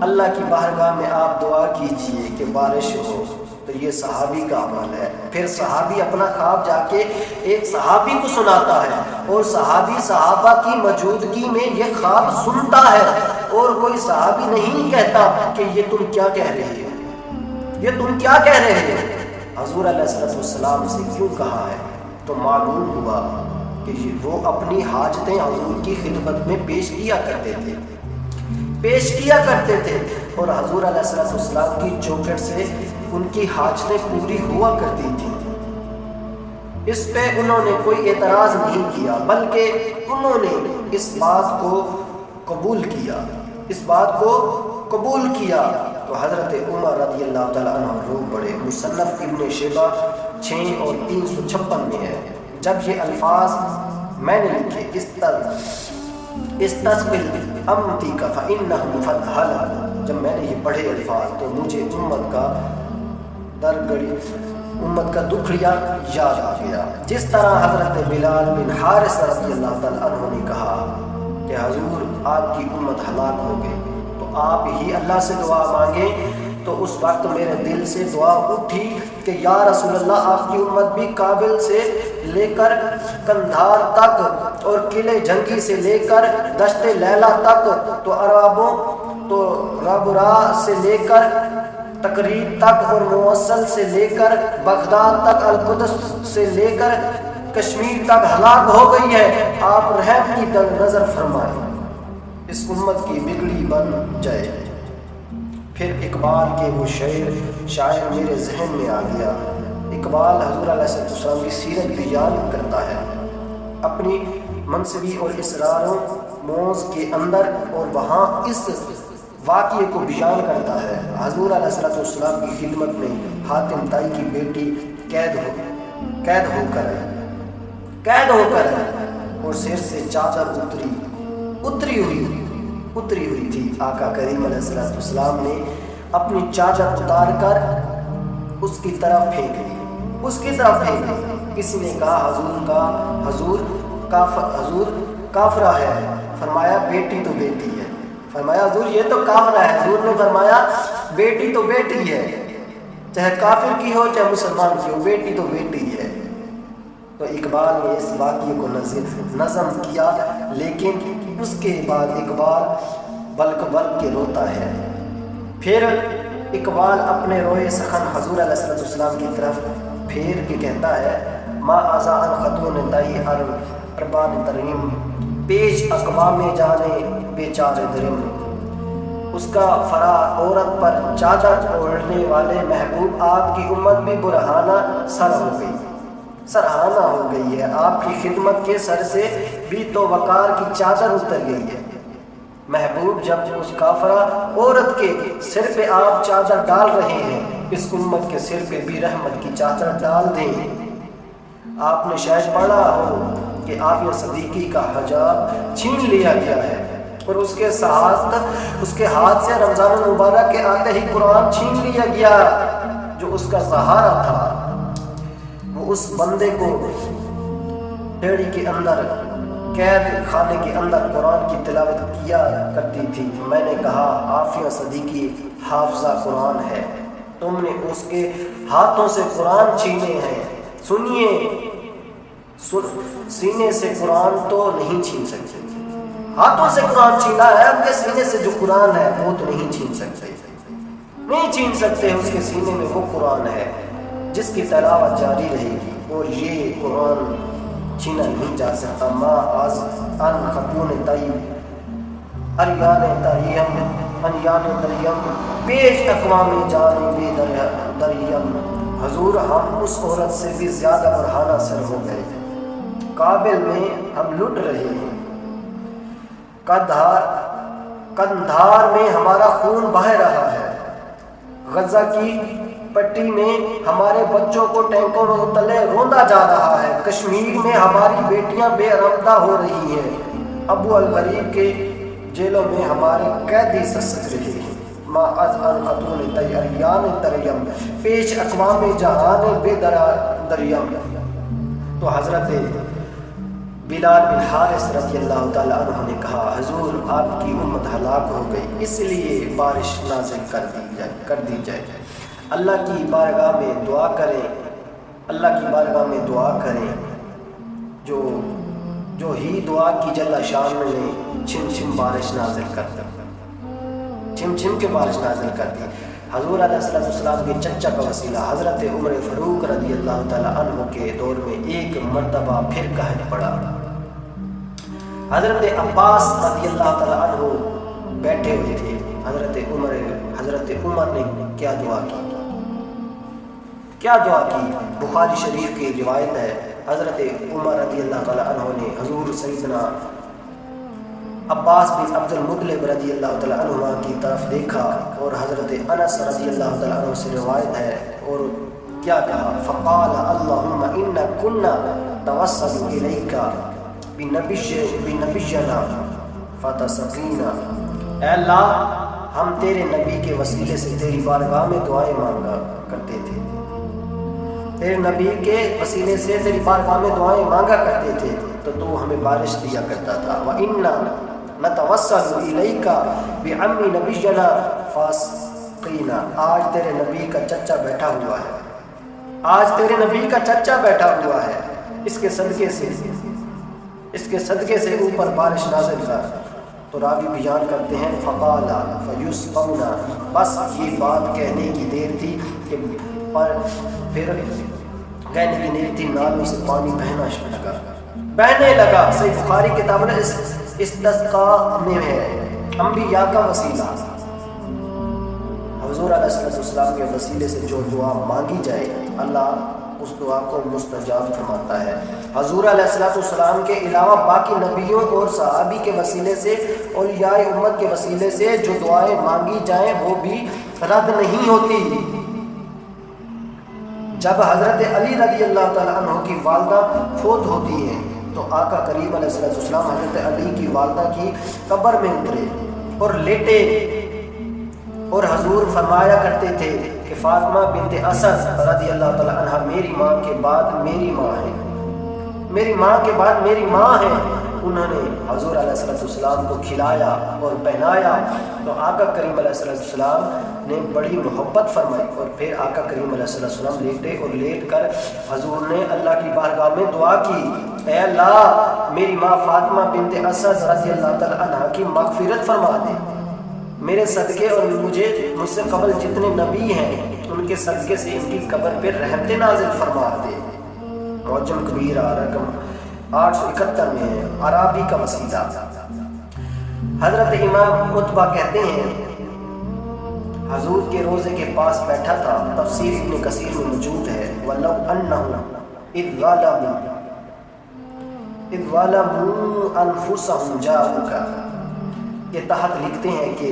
اللہ کی بارگاہ میں آپ دعا کیجئے کہ بارش ہو، تو یہ صحابی کا عمل ہے۔ پھر صحابی اپنا خواب جا کے ایک صحابی کو سناتا ہے، اور صحابی صحابہ کی موجودگی میں یہ خواب سنتا ہے، اور کوئی صحابی نہیں کہتا کہ یہ تم کیا کہہ رہے ہو، یہ تم کیا کہہ رہے ہو۔ حضور علیہ السلام سے کیوں کہا ہے؟ تو معلوم ہوا کہ وہ اپنی حاجتیں حضور کی خدمت میں پیش کیا کرتے تھے، اور حضور علیہ السلام کی چوکھٹ سے ان کی حاجتیں پوری ہوا کرتی تھیں۔ اس پہ انہوں نے کوئی اعتراض نہیں کیا، بلکہ انہوں نے اس بات کو قبول کیا۔ تو حضرت عمر رضی اللہ تعالیٰ عنہ رو پڑے۔ مصنف ابن شیبہ 6 اور 356 میں ہے، جب یہ الفاظ میں نے لکھے، استقبل امتی کا فإنہم فتحلا، جب میں نے یہ پڑھے الفاظ تو مجھے امت کا دکھڑیا یاد آ گیا۔ جس طرح حضرت بلال بن حارث رضی اللہ تعالیٰ عنہ نے کہا کہ حضور آپ کی امت ہلاک ہو گئی، تو آپ ہی اللہ سے دعا مانگیں، تو اس وقت میرے دل سے دعا اٹھی کہ یا رسول اللہ آپ کی امت بھی کابل سے لے کر کندھار تک اور قلعہ جنگی سے لے کر دشت لیلا تک، تو عربوں تو رابرا سے لے کر تقریب تک، اور موصل سے لے کر بغداد تک، القدس سے لے کر کشمیر تک ہلاک ہو گئی ہے، آپ رحم کی نظر فرمائیں، اس امت کی بگڑی بن جائے۔ پھر اقبال کے وہ شاعر میرے ذہن میں آ گیا۔ اقبال حضور علیہ السلام کی سیرت بیان کرتا ہے، اپنی منصبی اور اسراروں موز کے اندر، اور وہاں اس واقعے کو بیان کرتا ہے۔ حضور علیہ السلام کی خدمت میں حاتم طائی کی بیٹی قید ہو کر اور سر سے چادر اتری ہوئی تھی۔ آقا کریم علیہ السلام نے اپنی چادر اتار کر اس کی طرف پھینک دی۔ کسی نے کہا حضور کافرہ ہے، فرمایا بیٹی تو بیٹی ہے، فرمایا حضور یہ تو کافرہ ہے، حضور نے فرمایا بیٹی تو بیٹی ہے، چاہے کافر کی ہو چاہے مسلمان کی ہو، بیٹی تو بیٹی ہے۔ تو اقبال نے اس واقعے کو نظم کیا، لیکن اس کے بعد اقبال بلک کے روتا ہے۔ پھر اقبال اپنے روئے سخن حضور علیہ السلام کی طرف پھیر کے کہتا ہے، ما آزان خطون دائی اربان تریم، پیش اقوام جانے بیچارے درم۔ اس کا فرا عورت پر چادر اوڑھنے والے محبوب آپ کی امت بھی برہانہ سرہانہ ہو گئی ہے، آپ کی خدمت کے سر سے بھی تو وقار کی چادر اتر گئی ہے۔ محبوب جب اس کافرہ عورت کے سر پہ آپ چادر ڈال رہے ہیں، اس امت کے سر پہ بھی رحمت کی چادر ڈال دیں۔ آپ نے شاید پڑھا ہو کہ عافیہ صدیقی کا حجاب چھین لیا گیا ہے، اور اس کے ہاتھ سے رمضان المبارک کے آتے ہی قرآن چھین لیا گیا، جو اس کا سہارا تھا۔ وہ اس بندے کو ڈیڑی کے اندر قید خانے کے اندر قرآن کی تلاوت کیا کرتی تھی۔ میں نے کہا عافیہ صدیقی حافظہ قرآن ہے، تم نے اس کے ہاتھوں سے قرآن چھینے ہیں، سنیے سینے سے قرآن تو نہیں چھین سکتے، ہاتھوں سے قرآن چھینا ہے، ان کے سینے سے جو قرآن ہے وہ تو نہیں چھین سکتے، اس کے سینے میں وہ قرآن ہے جس کی تلاوت جاری رہے گی، اور یہ قرآن چھینا نہیں جا سکتا۔ ما آز ان خطون طیب اریان دریم، پیش اقوام جانے بے دریم۔ حضور ہم اس عورت سے بھی زیادہ برہانہ سر ہو گئے، کابل میں ہم لٹ رہے ہیں، کندھار میں ہمارا خون بہہ رہا ہے، غزہ کی پٹی میں ہمارے بچوں کو ٹینکوں میں تلے روندا جا رہا ہے، کشمیر میں ہماری بیٹیاں بے آرامدہ ہو رہی ہیں، ابو الغریب کے جیلوں میں ہمارے قیدی سسک رہے ہیں، ما از ان خاتون تیاریان تریم پیش اقوام جہان بے دریم۔ تو حضرت بلال بن حارث رضی اللہ تعالیٰ عنہ نے کہا حضور آپ کی امت ہلاک ہو گئی، اس لیے بارش نازل کر دی جائے، اللہ کی بارگاہ میں دعا کریں، اللہ کی بارگاہ میں دعا کریں، جو ہی دعا کی جل شان نے چھم چھم بارش نازل کر دی، چھم چھم کے بارش نازل کر دی۔ حضور علیہ السلام کے چچا کا وسیلہ حضرت عمر فاروق رضی اللہ تعالیٰ عنہ کے دور میں ایک مرتبہ پھر قحط پڑا۔ حضرت عباس رضی اللہ تعالیٰ عنہ بیٹھے ہوئے تھے، حضرت عمر نے کیا دعا کی؟ بخاری شریف کی روایت ہے، حضرت عمر رضی اللہ تعالیٰ عنہ نے حضور سیدنا عباس بن عبد المطلب رضی اللہ تعالیٰ عنہ کی طرف دیکھا، اور حضرت انس رضی اللہ تعالیٰ عنہ سے روایت ہے، اور کیا کہا؟ فقال اللہم ان کنا توسل الیک بنبینا فتسقینا، اے اللہ ہم تیرے نبی کے وسیلے سے تیری بارگاہ میں دعائیں مانگا کرتے تھے، تیرے نبی کے وسیلے سے تیری بارگاہ میں دعائیں مانگا کرتے تھے تو ہمیں بارش دیا کرتا تھا۔ وَإِنَّا نَتَوَسَّلُ إِلَيْكَ بِعَمِّ نَبِيِّنَا فَاسْقِنَا، آج تیرے نبی کا چچا بیٹھا ہوا ہے، آج تیرے نبی کا چچا بیٹھا ہوا ہے، اس کے صدقے سے اوپر بارش نازل کر۔ تو راوی بیان کرتے ہیں فقال فیسقونا، بس یہ بات کہنے کی دیر تھی کہ پھر کہنے کی دیر تھی، نالوں سے پانی بہنے لگا۔ صحیح بخاری کتاب میں استسقاء میں ہے انبیاء کا وسیلہ، حضور علیہ السلام کے وسیلے سے جو دعا مانگی جائے اللہ اس دعا کو مستجاب فرماتا ہے۔ حضور علیہ السلام کے علاوہ باقی نبیوں اور صحابی کے وسیلے سے، اولیاء امت کے وسیلے سے جو دعائیں مانگی جائیں وہ بھی رد نہیں ہوتی۔ جب حضرت علی رضی اللہ تعالیٰ عنہ کی والدہ فوت ہوتی ہے تو آقا کریم علیہ السلام حضرت علی کی والدہ کی قبر میں اترے اور لیٹے، اور حضور فرمایا کرتے تھے کہ فاطمہ بنت اسد رضی اللہ تعالیٰ عنہ میری ماں کے بعد میری ماں ہے، میری ماں کے بعد میری ماں ہے۔ انہوں نے حضور علیہ السلام کو کھلایا اور پہنایا، تو آقا کریم علیہ السلام نے بڑی محبت فرمائی، اور پھر آقا کریم علیہ السلام لیٹے اور لیٹ کر حضور نے اللہ کی بارگاہ میں دعا کی، اے اللہ میری ماں فاطمہ بنت اسد رضی اللہ تعالیٰ عنہ کی مغفرت فرما دے، میرے صدقے اور مجھ سے قبل جتنے نبی ہیں ان کے صدقے سے ان کی قبر پہ رحمت نازل فرما دے۔ معجم کبیر رقم 871 میں ہے، عرابی کا وسیلہ۔ حضرت امام عتبہ کہتے ہیں حضور کے روزے کے پاس بیٹھا تھا، تفسیر ابن کثیر میں موجود ہے، وَلَوْ أَنَّهُمْ إِذْ ظَلَمُوا أَنفُسَهُمْ جَاءُوكَ، کے تحت لکھتے ہیں کہ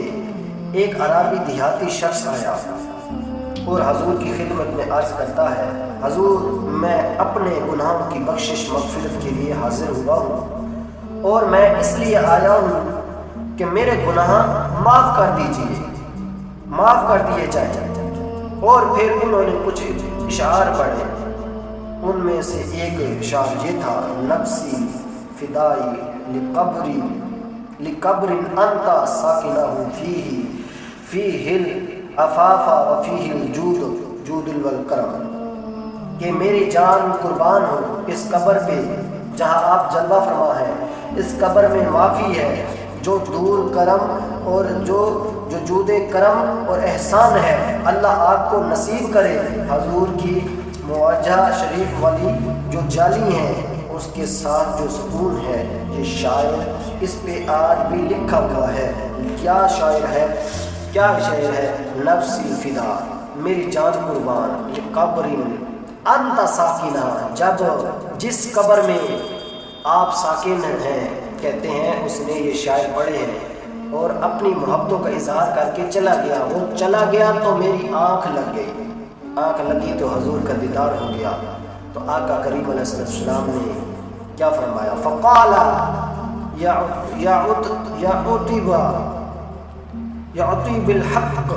ایک عربی دیہاتی شخص آیا اور حضور کی خدمت میں عرض کرتا ہے، حضور میں اپنے گناہوں کی بخشش مغفرت کے لیے حاضر ہوا ہوں، اور میں اس لیے آیا ہوں کہ میرے گناہ معاف کر دیجیے، معاف کر دیے جائیں۔ اور پھر انہوں نے کچھ اشعار پڑھے، ان میں سے ایک اشعار یہ تھا، نفسی فدائی لقبر انت ساکنہ فیہ العفاف وفیہ الجود والکرم، کہ میری جان قربان ہو اس قبر پہ جہاں آپ جلوہ فرما ہے، اس قبر میں معافی ہے، جو دور کرم اور جو جود کرم اور احسان ہے اللہ آپ کو نصیب کرے۔ حضور کی معجہ شریف والی جو جالی ہیں اس کے ساتھ جو سکون ہے، یہ شاعر اس پہ آج بھی لکھا ہوا ہے۔ کیا شاعر ہے، کیا شاعر ہے، نفسی فدا، میری جان قربان، لقبر انت ساکنہ، جب جس قبر میں آپ ساکن ہیں، کہتے ہیں اس نے یہ شاعر پڑھے ہیں اور اپنی محبتوں کا اظہار کر کے چلا گیا۔ وہ چلا گیا تو میری آنکھ لگ گئی، آنکھ لگی تو حضور کا دیدار ہو گیا۔ تو آقا کریم علیہ السلام نے کیا فرمایا؟ فقال یا عتیب الحق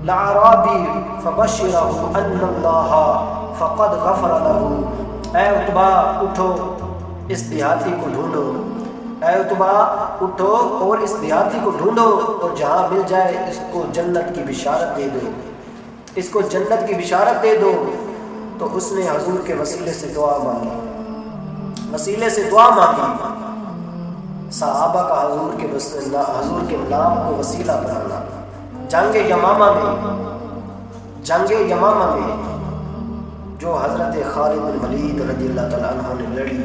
لعرابی فبشرہ ان اللہ فقد غفر له۔ اے عتبہ اٹھو، اس دیہاتی کو ڈھونڈو، اے عتبہ اٹھو اور اس دیہاتی کو ڈھونڈو، اور جہاں مل جائے اس کو جنت کی بشارت دے دو، اس کو جنت کی بشارت دے دو۔ تو اس نے حضور کے وسیلے سے دعا مانگی، وسیلے سے دعا مانگی۔ صحابہ کا حضور کے نام کو وسیلہ بنانا۔ جنگ یمامہ میں جو حضرت خالد بن ولید رضی اللہ تعالیٰ عنہ نے لڑی،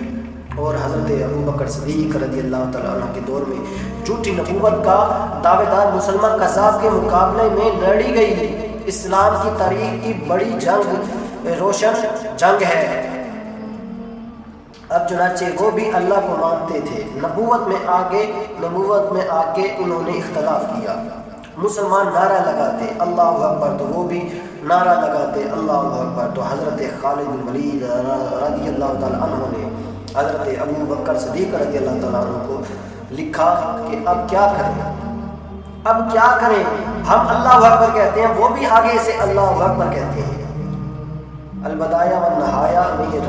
اور حضرت ابو بکر صدیق رضی اللہ تعالیٰ عنہ کے دور میں جھوٹی نبوت کا دعوے دار مسلمان کذاب کے مقابلے میں لڑی گئی اسلام کی تاریخ کی بڑی جنگ، روشن جنگ ہے۔ اب چنانچہ وہ بھی اللہ کو مانتے تھے، نبوت میں آ کے انہوں نے اختلاف کیا۔ مسلمان نعرہ لگاتے اللہ اکبر تو وہ بھی نعرہ لگاتے اللہ اکبر۔ تو حضرت خالد بن ولید رضی اللہ تعالیٰ عنہ نے حضرت ابو بکر صدیق رضی اللہ تعالیٰ عنہ کو لکھا کہ اب کیا کریں، ہم اللہ اکبر کہتے ہیں، وہ بھی آگے سے اللہ اکبر کہتے ہیں۔ البدایہ والنہایہ میں یہ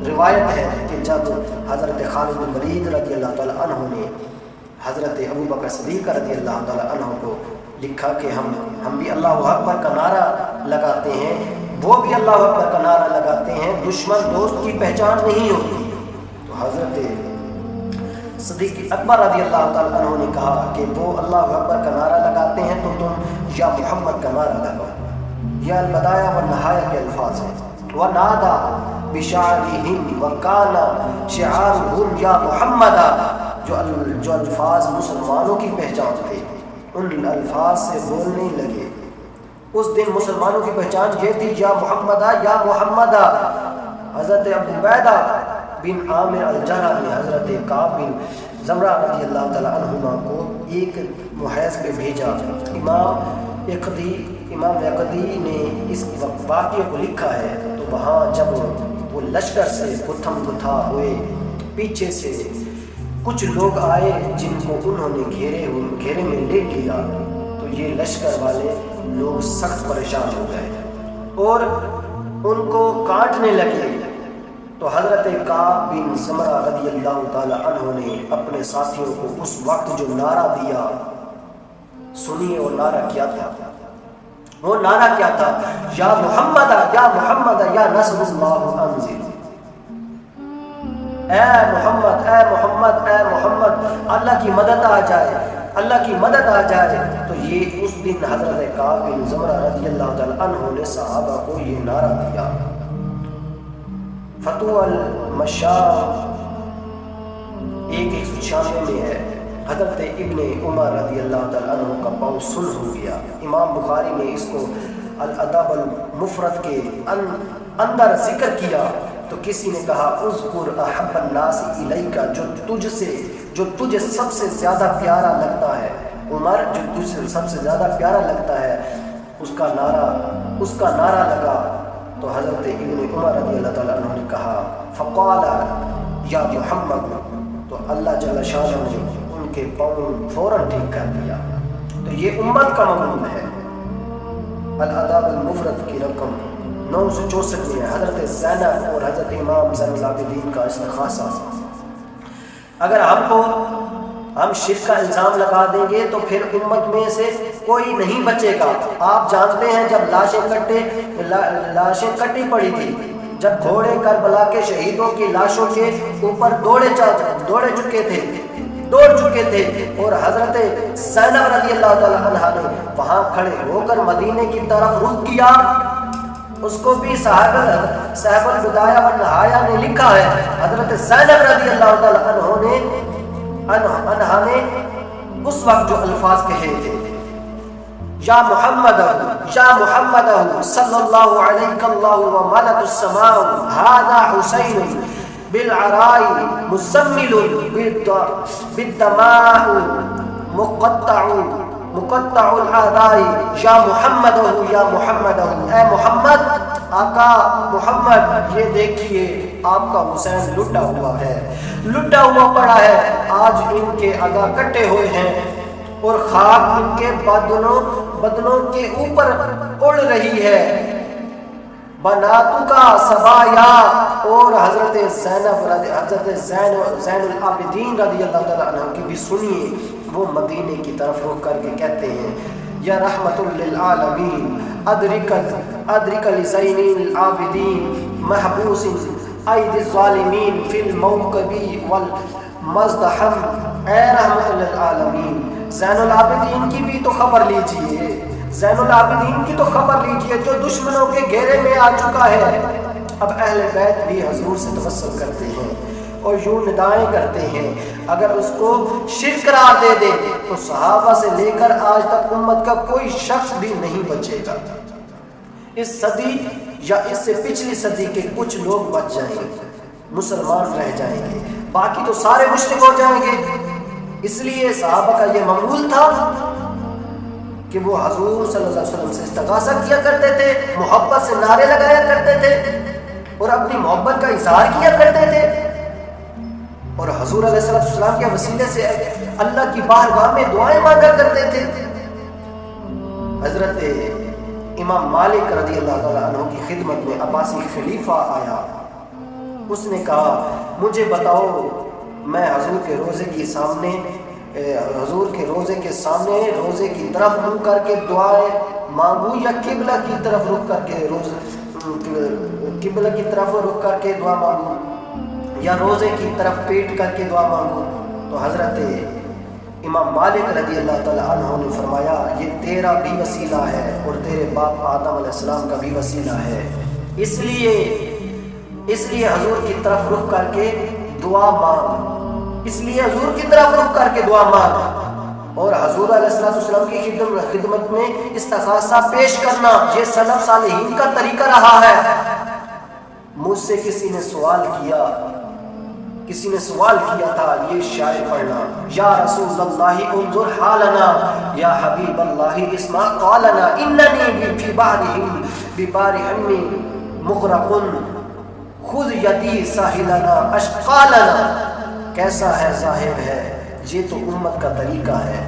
روایت ہے کہ جب حضرت خالد بن ولید رضی اللہ تعالیٰ عنہ نے حضرت ابو بکر صدیق رضی اللہ تعالیٰ عنہ کو لکھا کہ ہم بھی اللہ اکبر کا نعرہ لگاتے ہیں، وہ بھی اللہ اکبر کا نعرہ لگاتے ہیں، دشمن دوست کی پہچان نہیں ہوتی۔ تو حضرت صدیق اکبر رضی اللہ تعالیٰ عنہ نے کہا کہ وہ اللہ اکبر کا نعرہ لگاتے ہیں تو تم یا محمد کا نعرہ لگاؤ۔ یہ البدایہ والنہایہ کے الفاظ ہیں۔ وَنَادَى بِشَعْرِهِمْ وَكَانَ شِعَارُهُمْ يَا مُحَمَّدَ، جو الفاظ مسلمانوں کی پہچان تھے، ان الفاظ سے بولنے لگے۔ اس دن مسلمانوں کی پہچان یہ تھی، یا محمدہ یا محمدہ۔ حضرت ابو عبیدہ بن عامر الجرح نے حضرت کعب بن زمرہ رضی اللہ تعالیٰ عنہما کو ایک محیض پہ بھیجا۔ امام یقدی نے اس واقعے کو لکھا ہے۔ تو وہاں جب وہ لشکر سے گتھم گتھا ہوئے پیچھے سے کچھ لوگ آئے جن کو انہوں نے گھیرے میں لے لیا، تو یہ لشکر والے لوگ سخت پریشان ہو گئے اور ان کو کاٹنے لگے۔ تو حضرت کعب بن زمرہ رضی اللہ تعالی عنہ نے اپنے ساتھیوں کو اس وقت جو نعرہ دیا، سنیے وہ نعرہ کیا تھا؟ وہ نعرہ کیا تھا؟ یا محمد یا محمد یا نصر اللہ انزل۔ اے محمد اے محمد اے محمد، اللہ کی مدد آ جائے، اللہ کی مدد آ جائے۔ تو یہ اس دن حضرت کعب بن زمرہ رضی اللہ تعالی عنہ نے صحابہ کو یہ نعرہ دیا۔ فتوح المشاء 196 میں ہے، حضرت ابن عمر رضی اللہ تعالیٰ عنہ کا پاؤں سلح ہو گیا۔ امام بخاری نے اس کو الادب المفرد کے اندر ذکر کیا۔ تو کسی نے کہا اذکر احب الناس الیک، جو تجھے سب سے زیادہ پیارا لگتا ہے، عمر جو تجھے سب سے زیادہ پیارا لگتا ہے، اس کا نعرہ لگا۔ تو حضرت ابن عمر رضی اللہ تعالیٰ عنہ نے کہا فقال یا محمد، تو اللہ جل شانہ نے ان کے پاؤں فوراً ٹھیک کر دیا۔ تو یہ امت کا مقام ہے۔ الادب المفرد کی رقم 964 میں حضرت زینب اور حضرت امام زین العابدین کا استخاصہ۔ اگر ہم شرک کا الزام لگا دیں گے تو پھر امت میں سے کوئی نہیں بچے گا۔ آپ جانتے ہیں جب لاشیں کٹی پڑی تھی، جب گھوڑے کربلا کے شہیدوں کی لاشوں کے اوپر دوڑ چکے تھے اور حضرت زینب رضی اللہ تعالی عنہا نے وہاں کھڑے ہو کر مدینے کی طرف رخ کیا، اس کو بھی صاحب البدایہ والنہایہ نے لکھا ہے۔ حضرت زینب رضی اللہ تعالی عنہا نے اس وقت جو الفاظ کہے تھے، یا محمد صلی اللہ علیہ اللہ و ملک السماء هذا حسین بالعراء مزمل بالدماء مقطع العداء یا محمد یا محمد، اے محمد، آقا محمد، یہ دیکھیے آپ کا حسین لٹا ہوا ہے، لٹا ہوا پڑا ہے، آج ان کے ادا کٹے ہوئے ہیں اور خاک ان کے بدنوں کے اوپر اڑ رہی ہے۔ بناتو کا سبایا، اور حضرت زین العابدین رضی اللہ تعالیٰ عنہ کی بھی سنیے، وہ مدینے کی طرف رخ کر کے کہتے ہیں یا رحمت للعالمین ادرک لزین العابدین محبوس اید الظالمین فی الموکب والمزدحم، اے رحمت للعالمین زین العابدین کی بھی تو خبر لیجئے، زین العابدین کی تو خبر لیجئے جو دشمنوں کے گھیرے میں آ چکا ہے۔ اب اہل بیت بھی حضور سے توسل کرتے ہیں اور یوں ندائیں کرتے ہیں، اگر اس کو شرک قرار دے دے تو صحابہ سے لے کر آج تک امت کا کوئی شخص بھی نہیں بچے گا۔ اس صدی یا اس سے پچھلی صدی کے کچھ لوگ بچ جائیں گے، مسلمان رہ جائیں گے، باقی تو سارے مشرک ہو جائیں گے۔ اس لیے صحابہ کا یہ معمول تھا کہ وہ حضور صلی اللہ علیہ وسلم سے استغاثہ کیا کرتے تھے، محبت سے نعرے لگایا کرتے تھے اور اپنی محبت کا اظہار کیا کرتے تھے، اور حضور علیہ السلام کے وسیلے سے اللہ کی بارگاہ میں دعائیں مانگا کرتے تھے۔ حضرت امام مالک رضی اللہ تعالیٰ عنہ کی خدمت میں عباسی خلیفہ آیا، اس نے کہا مجھے بتاؤ میں حضور کے روزے کے سامنے روزے کی طرف منہ کر کے دعائیں مانگوں یا قبلہ کی طرف رخ کر کے قبلہ کی طرف رخ کر کے دعا مانگوں یا روزے کی طرف پیٹ کر کے دعا مانگوں؟ تو حضرت امام مالک رضی اللہ تعالیٰ عنہ نے فرمایا یہ تیرا بھی وسیلہ ہے اور تیرے باپ آدم علیہ السلام کا بھی وسیلہ ہے، اس لیے حضور کی طرف رخ کر کے دعا مانگ، اس لیے حضور کی طرف رخ کر کے دعا مانگ، اور حضور علیہ السلام کی خدمت میں استغاثہ پیش کرنا یہ سلف صالحین کا طریقہ رہا ہے۔ مجھ سے کسی نے سوال کیا تھا یہ شاعر پڑھنا، یا رسول اللہ انظر حالنا یا حبیب اللہ اسمع قالنا اننی فی ببارہم مغرق خذ یدی ساحلنا اشقالنا۔ کیسا ہے ظاہر ہے، یہ تو امت کا طریقہ ہے،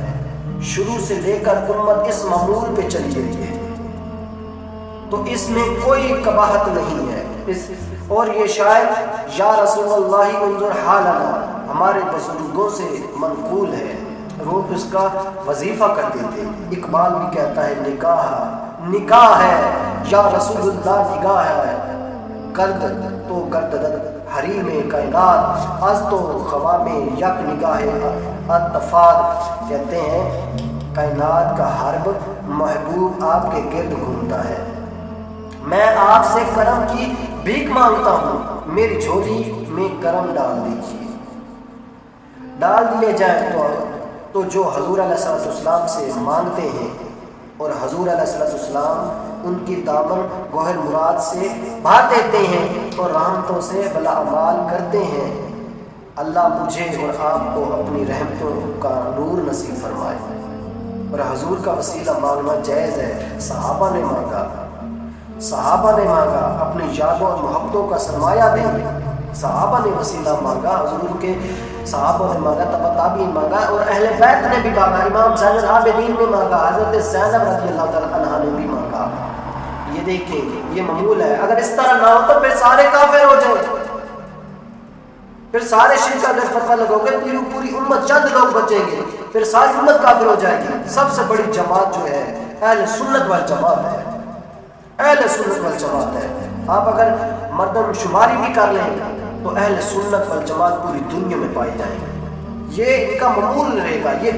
شروع سے لے کر امت اس معمول پہ چلی رہی ہے، تو اس میں کوئی قباحت نہیں ہے۔ اور یہ شاعر یا رسول اللہ انظر حالنا ہمارے بزرگوں سے منقول ہے، وہ اس کا وظیفہ کرتے تھے۔ اقبال بھی کہتا ہے نکاح ہے یا رسول اللہ نگاہ ہے، کرد تو گردد حریم کائنات از تو خوا میں یک نگاہ اتفاق، کہتے ہیں کائنات کا حرب محبوب آپ کے گرد گھومتا ہے، میں آپ سے کرم کی بھیک مانگتا ہوں، میری جھولی میں کرم ڈال دیے جائیں تو جو حضور علیہ السلام سے مانگتے ہیں، اور حضور علیہ السلام ان کی دامن گوہر مراد سے بھر دیتے ہیں اور رحمتوں سے بلا اعمال کرتے ہیں۔ اللہ مجھے اور آپ کو اپنی رحمتوں کا نور نصیب فرمائے۔ اور حضور کا وسیلہ مانگنا جائز ہے، صحابہ نے مانگا اپنی یادوں اور محبتوں کا سرمایہ دیں، صحابہ نے وسیلہ مانگا، حضور کے صحابہ نے مانگا، تابعین مانگا، اور اہل بیت نے بھی مانگا، امام زین العابدین نے مانگا، حضرت زینب رضی اللہ تعالیٰ عنہا نے بھی مانگا۔ یہ دیکھیں یہ معمول ہے، اگر اس طرح نہ ہو تو پھر سارے کافر ہو جائیں، پھر سارے شرک کا اگر فتویٰ لگاؤ گے پوری امت چند لوگ بچیں گے، پھر ساری امت کافر ہو جائے گی۔ سب سے بڑی جماعت جو ہے اہل سنت والجماعت ہے، اہل سنت والجماعت ہے۔ آپ اگر مردم شماری بھی کر لیں تو اہل سنت والجماعت پوری دنیا میں پائی جائیں گے، یہ ان کا معمول رہے گا، یہ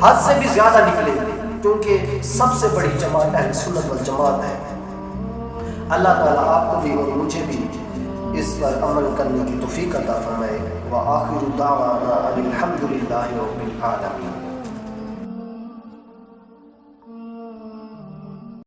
حد سے بھی زیادہ نکلے گی، کیونکہ سب سے بڑی جماعت اہل سنت والجماعت ہے۔ اللہ تعالیٰ آپ کو بھی اور مجھے بھی اس پر عمل کرنے کی توفیق عطا فرمائے۔ وآخر دعوانا ان الحمد للہ رب العالمین۔